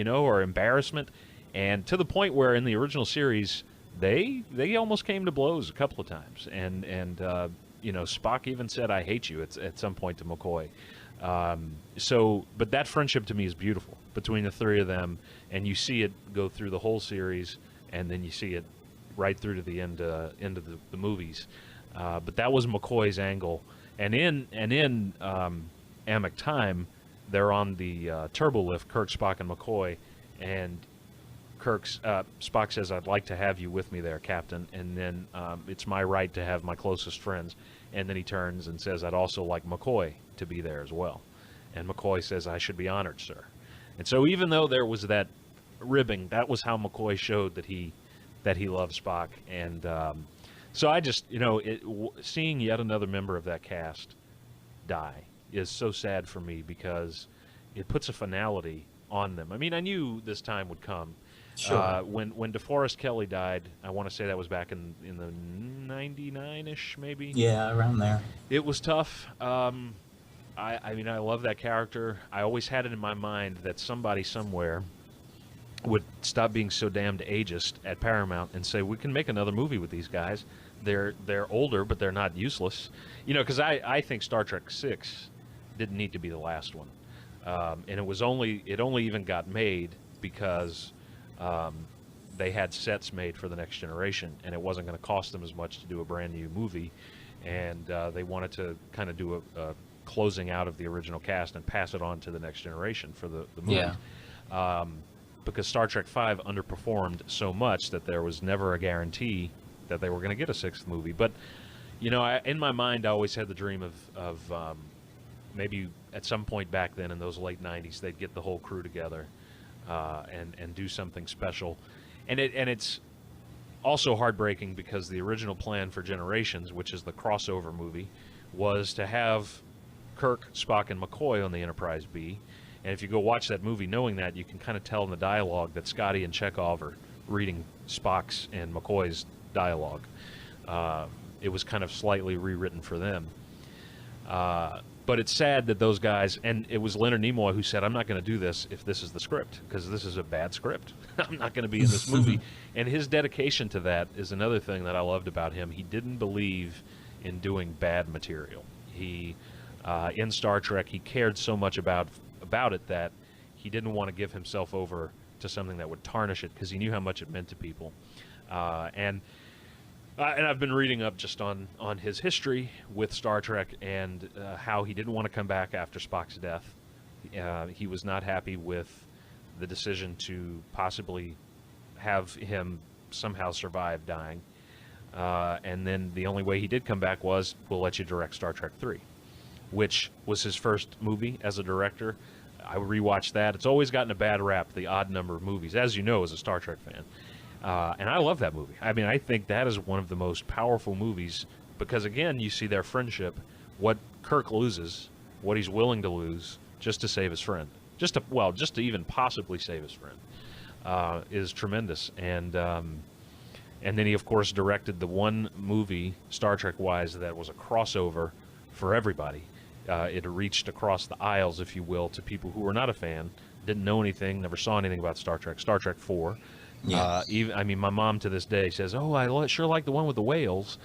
or embarrassment. And to the point where in the original series, they almost came to blows a couple of times. And Spock even said, "I hate you," at some point to McCoy. But that friendship to me is beautiful between the three of them, and you see it go through the whole series, and then you see it right through to the end of the movies. But that was McCoy's angle, and in Amok Time, they're on the turbo lift, Kirk, Spock, and McCoy, and Spock says, "I'd like to have you with me there, Captain," and then it's my right to have my closest friends. And then he turns and says, "I'd also like McCoy to be there as well." And McCoy says, "I should be honored, sir." And so even though there was that ribbing, that was how McCoy showed that he loved Spock. And so I just, seeing yet another member of that cast die is so sad for me, because it puts a finality on them. I mean, I knew this time would come. Sure. When DeForest Kelley died, I want to say that was back in the 99-ish, maybe. Yeah, around there. It was tough. I mean, I love that character. I always had it in my mind that somebody somewhere would stop being so damned ageist at Paramount and say, "We can make another movie with these guys. They're older, but they're not useless." Because I think Star Trek VI didn't need to be the last one, and it only even got made because they had sets made for the next generation, and it wasn't going to cost them as much to do a brand new movie, and they wanted to kind of do a closing out of the original cast and pass it on to the next generation for the movie. Yeah. Because Star Trek V underperformed so much that there was never a guarantee that they were going to get a sixth movie. But in my mind, I always had the dream of maybe at some point back then in those late 90s, they'd get the whole crew together and do something special. And it's also heartbreaking because the original plan for Generations, which is the crossover movie, was to have Kirk, Spock, and McCoy on the Enterprise B. And if you go watch that movie knowing that, you can kind of tell in the dialogue that Scotty and Chekhov are reading Spock's and McCoy's dialogue. It was kind of slightly rewritten for them. But it's sad that those guys, and it was Leonard Nimoy who said, I'm not going to do this if this is the script, because this is a bad script. I'm not going to be in this movie. And his dedication to that is another thing that I loved about him. He didn't believe in doing bad material. He, in Star Trek, he cared so much about it that he didn't want to give himself over to something that would tarnish it, because he knew how much it meant to people. And I've been reading up just on his history with Star Trek and how he didn't want to come back after Spock's death. He was not happy with the decision to possibly have him somehow survive dying. And then the only way he did come back was, we'll let you direct Star Trek 3, which was his first movie as a director. I rewatched that. It's always gotten a bad rap, the odd number of movies, as you know as a Star Trek fan. And I love that movie. I mean, I think that is one of the most powerful movies because, again, you see their friendship, what Kirk loses, what he's willing to lose just to save his friend. Just to even possibly save his friend is tremendous. And then he, of course, directed the one movie, Star Trek-wise, that was a crossover for everybody. It reached across the aisles, if you will, to people who were not a fan, didn't know anything, never saw anything about Star Trek, Star Trek 4. Yeah. I mean, my mom to this day says, "Oh, I sure like the one with the whales,"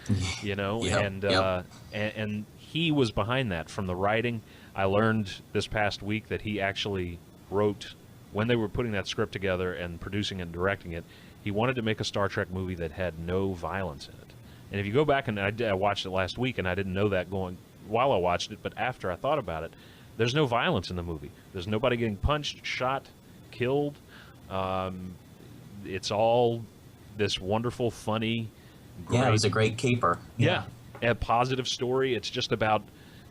you know. Yep. And he was behind that from the writing. I learned this past week that he actually wrote, when they were putting that script together and producing and directing it, he wanted to make a Star Trek movie that had no violence in it. And if you go back, and I watched it last week, and I didn't know that going while I watched it, but after I thought about it, there's no violence in the movie. There's nobody getting punched, shot, killed. It's all this wonderful, funny, great, it was a great caper. Yeah, a positive story. It's just about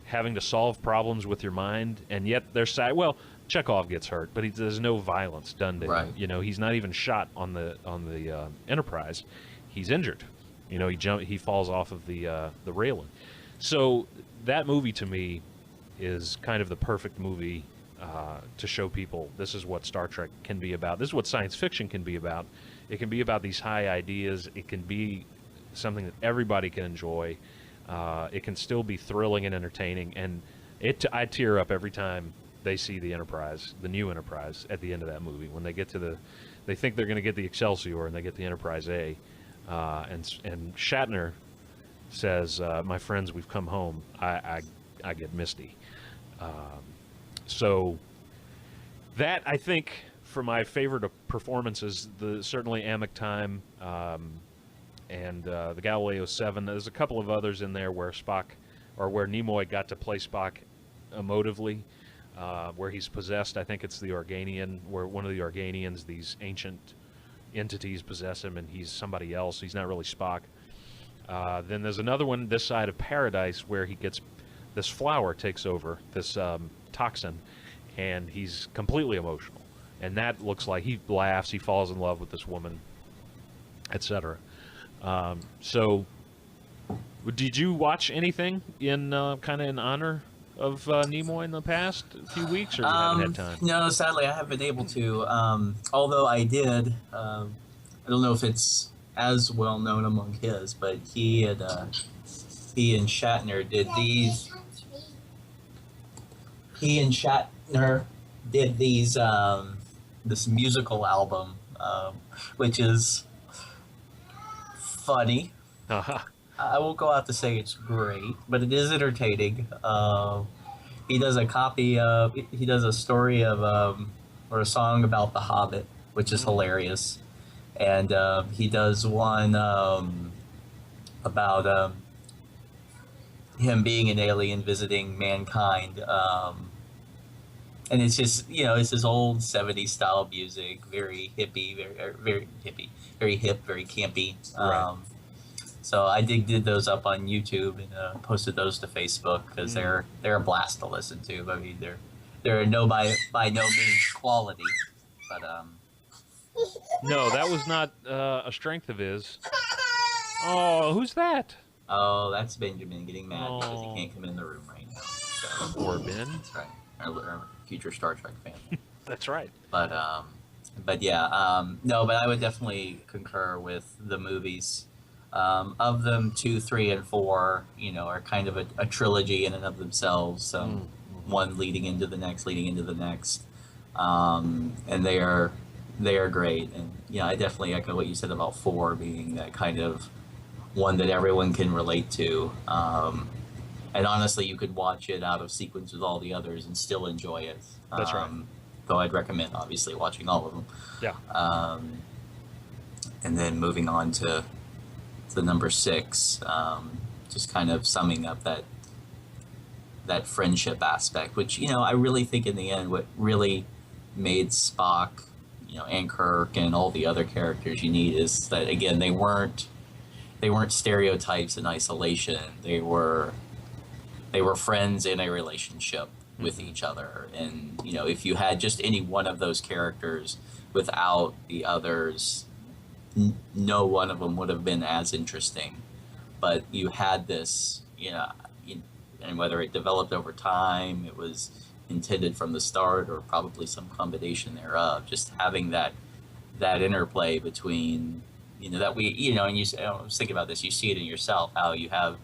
having to solve problems with your mind, and yet there's well, Chekhov gets hurt, but there's no violence done to him. You know, he's not even shot on the Enterprise. He's injured. You know, he falls off of the railing. So that movie to me is kind of the perfect movie to show people this is what Star Trek can be about. This is what science fiction can be about. It can be about these high ideas. It can be something that everybody can enjoy. It can still be thrilling and entertaining. And I tear up every time they see the Enterprise, the new Enterprise, at the end of that movie. When they get to they think they're going to get the Excelsior, and they get the Enterprise A. And Shatner says, "My friends, we've come home." I get misty. So that, I think, for my favorite performances, certainly Amok Time and the Galileo 7. There's a couple of others in there where where Nimoy got to play Spock emotively, where he's possessed. I think it's the Organian, where one of the Organians, these ancient entities possess him, and he's somebody else. He's not really Spock. Then there's another one this side of Paradise where he gets this flower takes over, this toxin, and he's completely emotional. And that looks like he laughs, he falls in love with this woman, etc. So, did you watch anything in kind of in honor of Nimoy in the past few weeks, or you haven't had time? No, sadly, I haven't been able to. Although I did, I don't know if it's as well known among his, but he and Shatner did these. He and Shatner did these this musical album, which is funny. I won't go out to say it's great, but it is entertaining. He does a story of or a song about The Hobbit, which is hilarious, and he does one about him being an alien visiting mankind. And it's just, it's this old 70s style music, very hippie, very hippie, very hip, very campy. Right. So I did those up on YouTube and posted those to Facebook because they're a blast to listen to. I mean, they're by no means quality, but no, that was not a strength of his. Oh, who's that? Oh, that's Benjamin getting mad because he can't come in the room right now. So, Poor Ben. that's right. Our future Star Trek fan. That's right. But yeah, no, but I would definitely concur with the movies. Of them, 2, 3, and 4, are kind of a trilogy in and of themselves. One leading into the next, and they are great. And I definitely echo what you said about 4 being that kind of one that everyone can relate to. And honestly, you could watch it out of sequence with all the others and still enjoy it. That's right. Though I'd recommend, obviously, watching all of them. Yeah. And then moving on to the number 6, just kind of summing up that friendship aspect, which I really think in the end what really made Spock, and Kirk and all the other characters you need is that again they weren't stereotypes in isolation. They were friends in a relationship with each other, and if you had just any one of those characters without the others, no one of them would have been as interesting. But you had this, and whether it developed over time, it was intended from the start, or probably some combination thereof. Just having that interplay between, that we, and I was thinking about this. You see it in yourself, how you have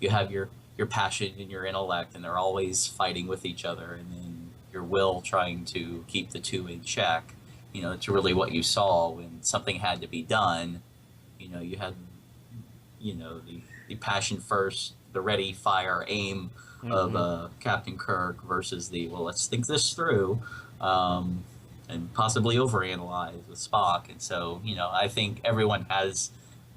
your passion and your intellect, and they're always fighting with each other, and then your will trying to keep the two in check. It's really what you saw when something had to be done. You had, the passion first, the ready, fire, aim of Captain Kirk versus the, well, let's think this through, and possibly overanalyze with Spock. And so, I think everyone has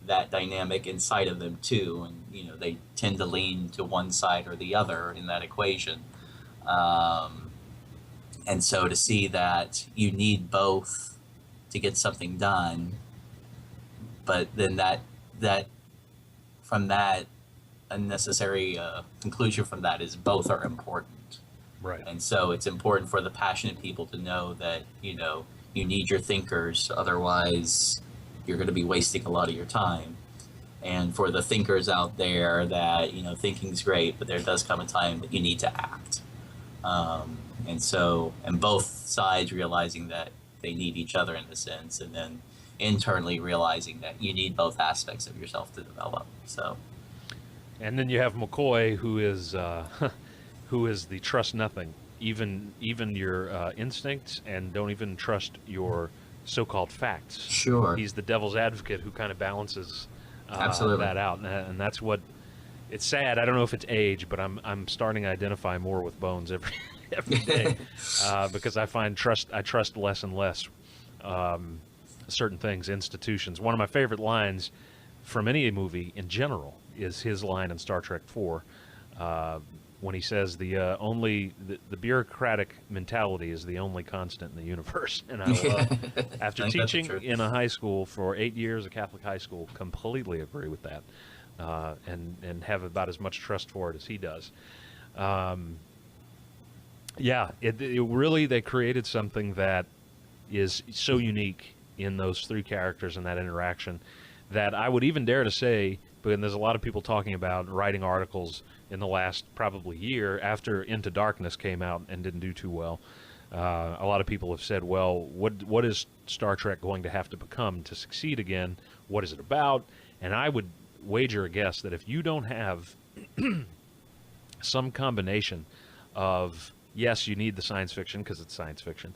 that dynamic inside of them too, and they tend to lean to one side or the other in that equation. And so to see that you need both to get something done, but then that from that unnecessary conclusion from that is both are important. Right. And so it's important for the passionate people to know that you need your thinkers, otherwise you're going to be wasting a lot of your time. And for the thinkers out there that thinking's great, but there does come a time that you need to act. And both sides realizing that they need each other in a sense, and then internally realizing that you need both aspects of yourself to develop. So, and then you have McCoy, who is the trust nothing, even your instincts, and don't even trust your so-called facts. Sure. He's the devil's advocate who kind of balances Absolutely. that out, and that's what. It's sad. I don't know if it's age, but I'm starting to identify more with Bones every day because I find I trust less and less certain things, institutions. One of my favorite lines from any movie in general is his line in Star Trek 4 when he says the bureaucratic mentality is the only constant in the universe. And I love, after teaching in a high school for 8 years, a Catholic high school, completely agree with that. And have about as much trust for it as he does. It really, they created something that is so unique in those 3 characters and that interaction that I would even dare to say, but there's a lot of people talking about writing articles in the last probably year after Into Darkness came out and didn't do too well. A lot of people have said, well, what is Star Trek going to have to become to succeed again? What is it about? And I would wager a guess that if you don't have some combination of, yes, you need the science fiction because it's science fiction,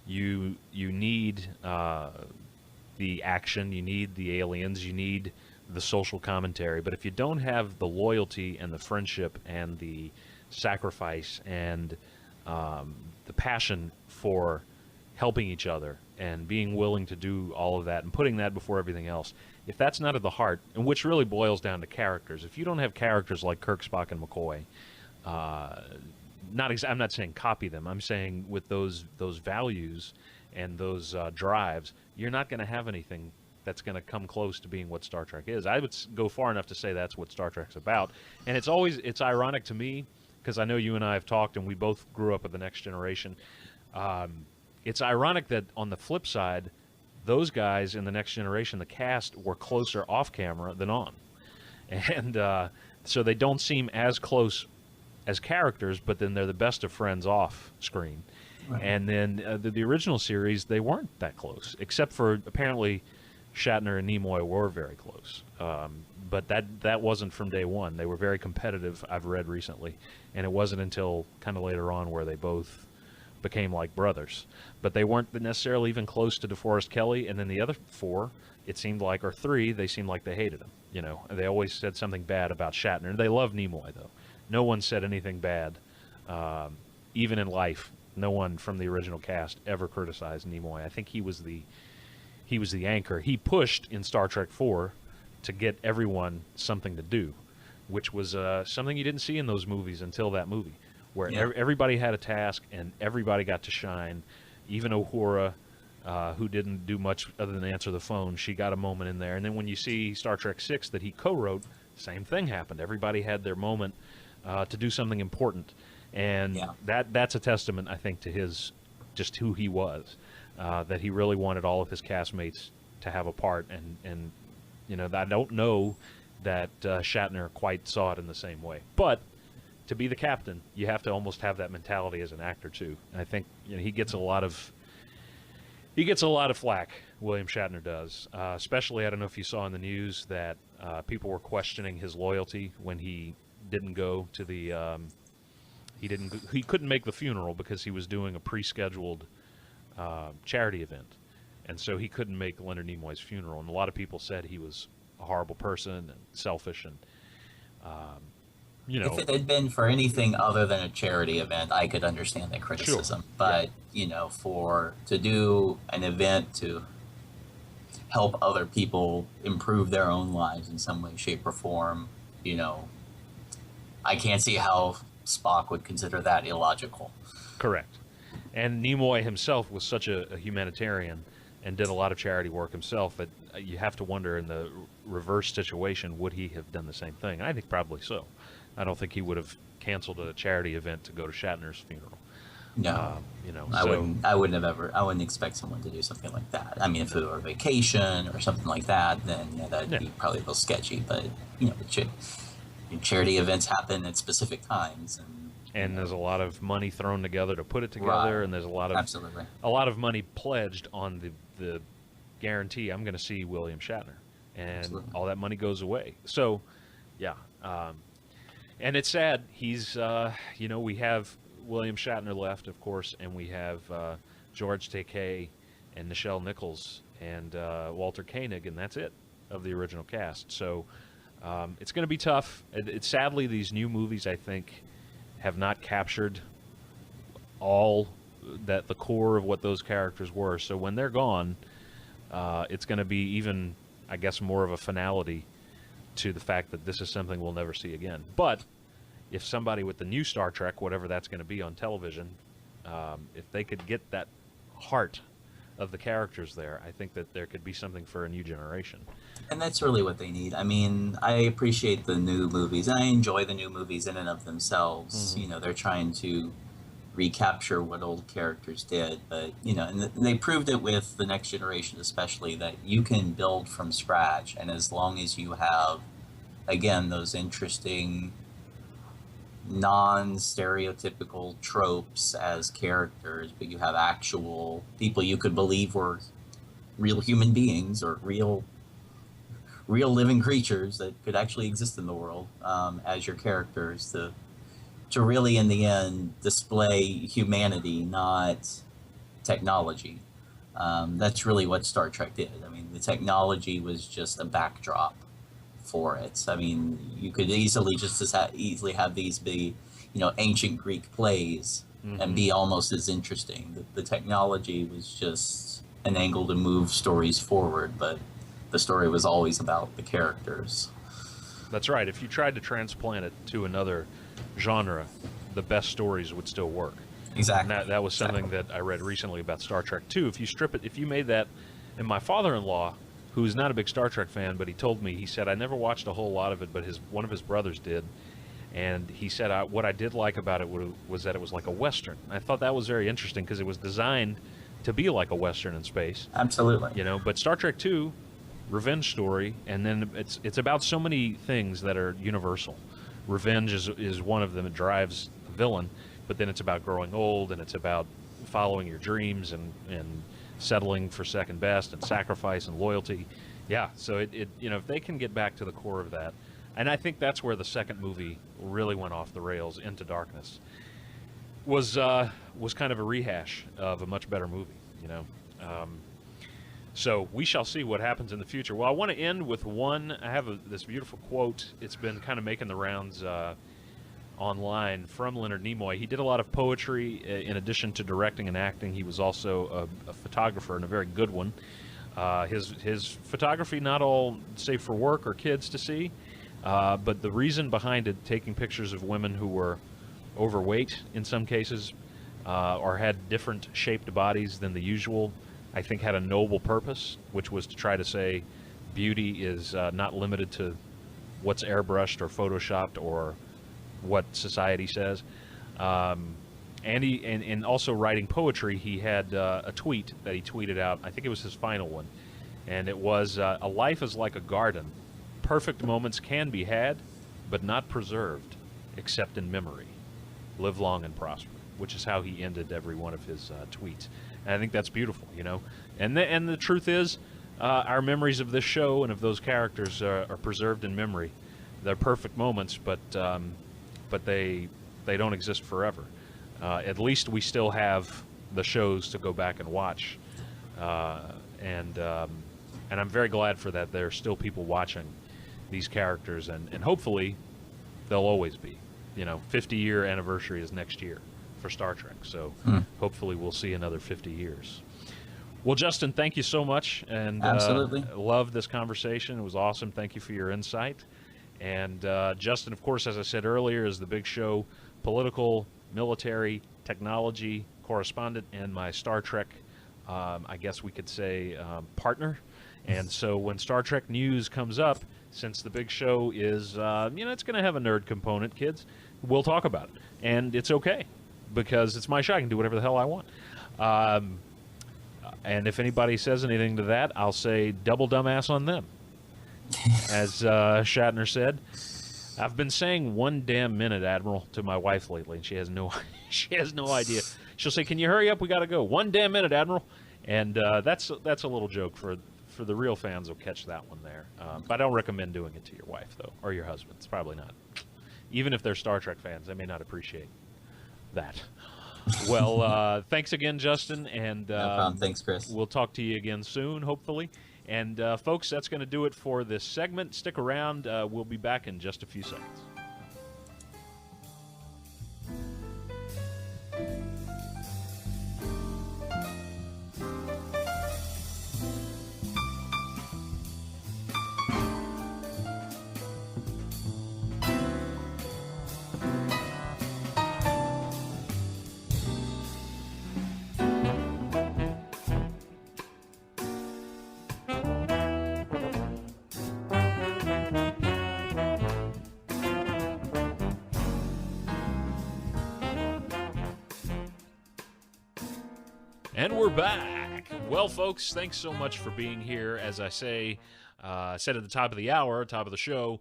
you need the action, you need the aliens, you need the social commentary, but if you don't have the loyalty and the friendship and the sacrifice and the passion for helping each other and being willing to do all of that and putting that before everything else, if that's not at the heart, and which really boils down to characters, if you don't have characters like Kirk, Spock, and McCoy, I'm not saying copy them, I'm saying with those values and those drives, you're not going to have anything that's going to come close to being what Star Trek is. I would go far enough to say that's what Star Trek's about. And it's ironic to me, because I know you and I have talked, and we both grew up with the Next Generation. It's ironic that on the flip side, those guys in The Next Generation, the cast, were closer off camera than on. And so they don't seem as close as characters, but then they're the best of friends off screen. Right. And then the original series, they weren't that close, except for apparently Shatner and Nimoy were very close. But that wasn't from day one. They were very competitive, I've read recently, and it wasn't until kind of later on where they both became like brothers. But they weren't necessarily even close to DeForest Kelley, and then the other four, it seemed like, or three, they seemed like they hated him. You know, they always said something bad about Shatner. They loved Nimoy, though. No one said anything bad, even in life. No one from the original cast ever criticized Nimoy. I think he was the anchor. He pushed in Star Trek IV to get everyone something to do, which was something you didn't see in those movies until that movie, where everybody had a task and everybody got to shine. Even Uhura, who didn't do much other than answer the phone, she got a moment in there. And then when you see Star Trek VI that he co-wrote, same thing happened. Everybody had their moment to do something important. And that's a testament, I think, to his, just who he was, that he really wanted all of his castmates to have a part. And you know, I don't know that Shatner quite saw it in the same way. But to be the captain, you have to almost have that mentality as an actor too. And I think, you know, he gets a lot of flack. William Shatner does, especially, I don't know if you saw in the news that people were questioning his loyalty when he didn't go to the. He couldn't make the funeral because he was doing a pre-scheduled charity event, and so he couldn't make Leonard Nimoy's funeral. And a lot of people said he was a horrible person and selfish, and you know, if it had been for anything other than a charity event, I could understand that criticism. Sure. But you know, to do an event to help other people improve their own lives in some way, shape, or form, you know, I can't see how Spock would consider that illogical. Correct. And Nimoy himself was such a humanitarian and did a lot of charity work himself that you have to wonder, in the reverse situation, would he have done the same thing? I think probably so. I don't think he would have canceled a charity event to go to Shatner's funeral. No, you know, I wouldn't expect someone to do something like that. I mean, if it were a vacation or something like that, then that'd be probably a little sketchy. But you know, charity events happen at specific times, and there's a lot of money thrown together to put it together, right. And there's a lot of money pledged on the guarantee I'm going to see William Shatner, and all that money goes away. So, yeah, and it's sad. He's you know, we have William Shatner left, of course, and we have George Takei and Nichelle Nichols and Walter Koenig, and that's it of the original cast. So. It's going to be tough. Sadly, these new movies, I think, have not captured all that the core of what those characters were. So when they're gone, it's going to be even, I guess, more of a finality to the fact that this is something we'll never see again. But if somebody with the new Star Trek, whatever that's going to be on television, if they could get that heart of the characters there, I think that there could be something for a new generation. And that's really what they need. I mean, I appreciate the new movies, and I enjoy the new movies in and of themselves. Mm-hmm. You know, they're trying to recapture what old characters did, but, you know, and they proved it with The Next Generation especially, that you can build from scratch, and as long as you have, again, those interesting non-stereotypical tropes as characters, but you have actual people you could believe were real human beings or real living creatures that could actually exist in the world as your characters, to really, in the end, display humanity, not technology. That's really what Star Trek did. I mean, the technology was just a backdrop for it. I mean, you could easily have these be, you know, ancient Greek plays, mm-hmm. and be almost as interesting. The technology was just an angle to move stories forward, but the story was always about the characters. That's right. If you tried to transplant it to another genre, the best stories would still work. Exactly. And that was something that I read recently about Star Trek too. If you strip it, if you made that, and my father-in-law, who's not a big Star Trek fan, but he said, I never watched a whole lot of it, but one of his brothers did. And he said, what I did like about it was that it was like a Western. I thought that was very interesting because it was designed to be like a Western in space. Absolutely. You know, but Star Trek II, revenge story, and then it's about so many things that are universal. Revenge is one of them. It drives the villain, but then it's about growing old, and it's about following your dreams and settling for second best and sacrifice and loyalty. Yeah, so it you know, if they can get back to the core of that, and I think that's where the second movie really went off the rails, Into Darkness, was kind of a rehash of a much better movie, you know. So we shall see what happens in the future. Well, I want to end with one. I have this beautiful quote. It's been kind of making the rounds online from Leonard Nimoy. He did a lot of poetry in addition to directing and acting. He was also a photographer, and a very good one. His photography, not all safe for work or kids to see, but the reason behind it, taking pictures of women who were overweight in some cases, or had different shaped bodies than the usual, I think had a noble purpose, which was to try to say beauty is not limited to what's airbrushed or photoshopped or what society says. And also writing poetry, he had a tweet that he tweeted out. I think it was his final one, and it was, "A life is like a garden. Perfect moments can be had, but not preserved, except in memory. Live long and prosper," which is how he ended every one of his tweets. And I think that's beautiful, you know. And the truth is, our memories of this show and of those characters are preserved in memory. They're perfect moments, but they don't exist forever. At least we still have the shows to go back and watch, and I'm very glad for that. There are still people watching these characters, and hopefully they'll always be. You know, 50-year anniversary is next year for Star Trek, so hopefully we'll see another 50 years. Well, Justin, thank you so much, and Absolutely. Loved this conversation. It was awesome. Thank you for your insight. And Justin, of course, as I said earlier, is the Big Sheaux political, military, technology correspondent and my Star Trek, I guess we could say, partner. And so when Star Trek news comes up, since the Big Sheaux is, you know, it's going to have a nerd component, kids, we'll talk about it. And it's okay, because it's my show. I can do whatever the hell I want. And if anybody says anything to that, I'll say double dumbass on them. As Shatner said, "I've been saying 1 damn minute, Admiral," to my wife lately, and she has no idea. She'll say, "Can you hurry up? We got to go. 1 damn minute, Admiral." And that's a little joke for the real fans. Will catch that one there. But I don't recommend doing it to your wife, though, or your husband. It's probably not. Even if they're Star Trek fans, they may not appreciate that. Well, thanks again, Justin, and No problem. Thanks, Chris. We'll talk to you again soon, hopefully. And folks, that's going to do it for this segment. Stick around. We'll be back in just a few seconds. And we're back. Well, folks, thanks so much for being here. As I said at the top of the hour, top of the show,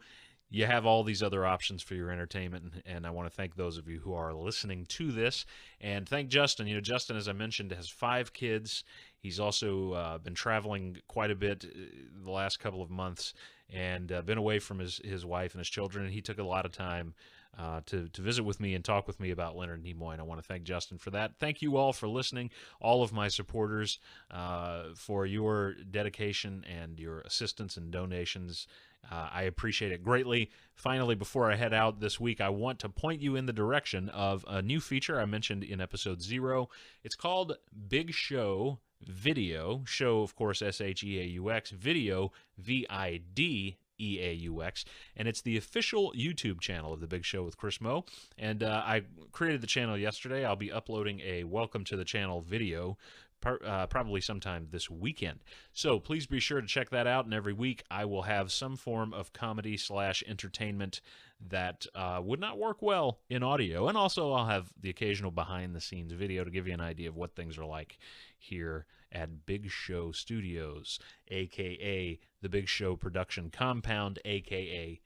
you have all these other options for your entertainment, and I want to thank those of you who are listening to this, and thank Justin. You know, Justin, as I mentioned, has 5 kids. He's also been traveling quite a bit the last couple of months, and been away from his wife and his children, and he took a lot of time to visit with me and talk with me about Leonard Nimoy, and I want to thank Justin for that. Thank you all for listening, all of my supporters, for your dedication and your assistance and donations. I appreciate it greatly. Finally, before I head out this week, I want to point you in the direction of a new feature I mentioned in episode 0. It's called Big Sheaux Video. Show, of course, S-H-E-A-U-X. Video, V-I-D-E-A-U-X, and it's the official YouTube channel of The Big Sheaux with Chris Meaux, and I created the channel yesterday. I'll be uploading a welcome to the channel video probably sometime this weekend. So please be sure to check that out, and every week I will have some form of comedy/entertainment that would not work well in audio, and also I'll have the occasional behind-the-scenes video to give you an idea of what things are like here at Big Sheaux Studios, a.k.a. the Big Sheaux production compound, a.k.a.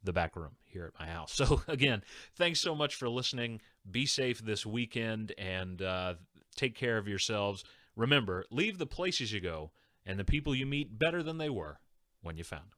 the back room here at my house. So again, thanks so much for listening. Be safe this weekend, and take care of yourselves. Remember, leave the places you go and the people you meet better than they were when you found them.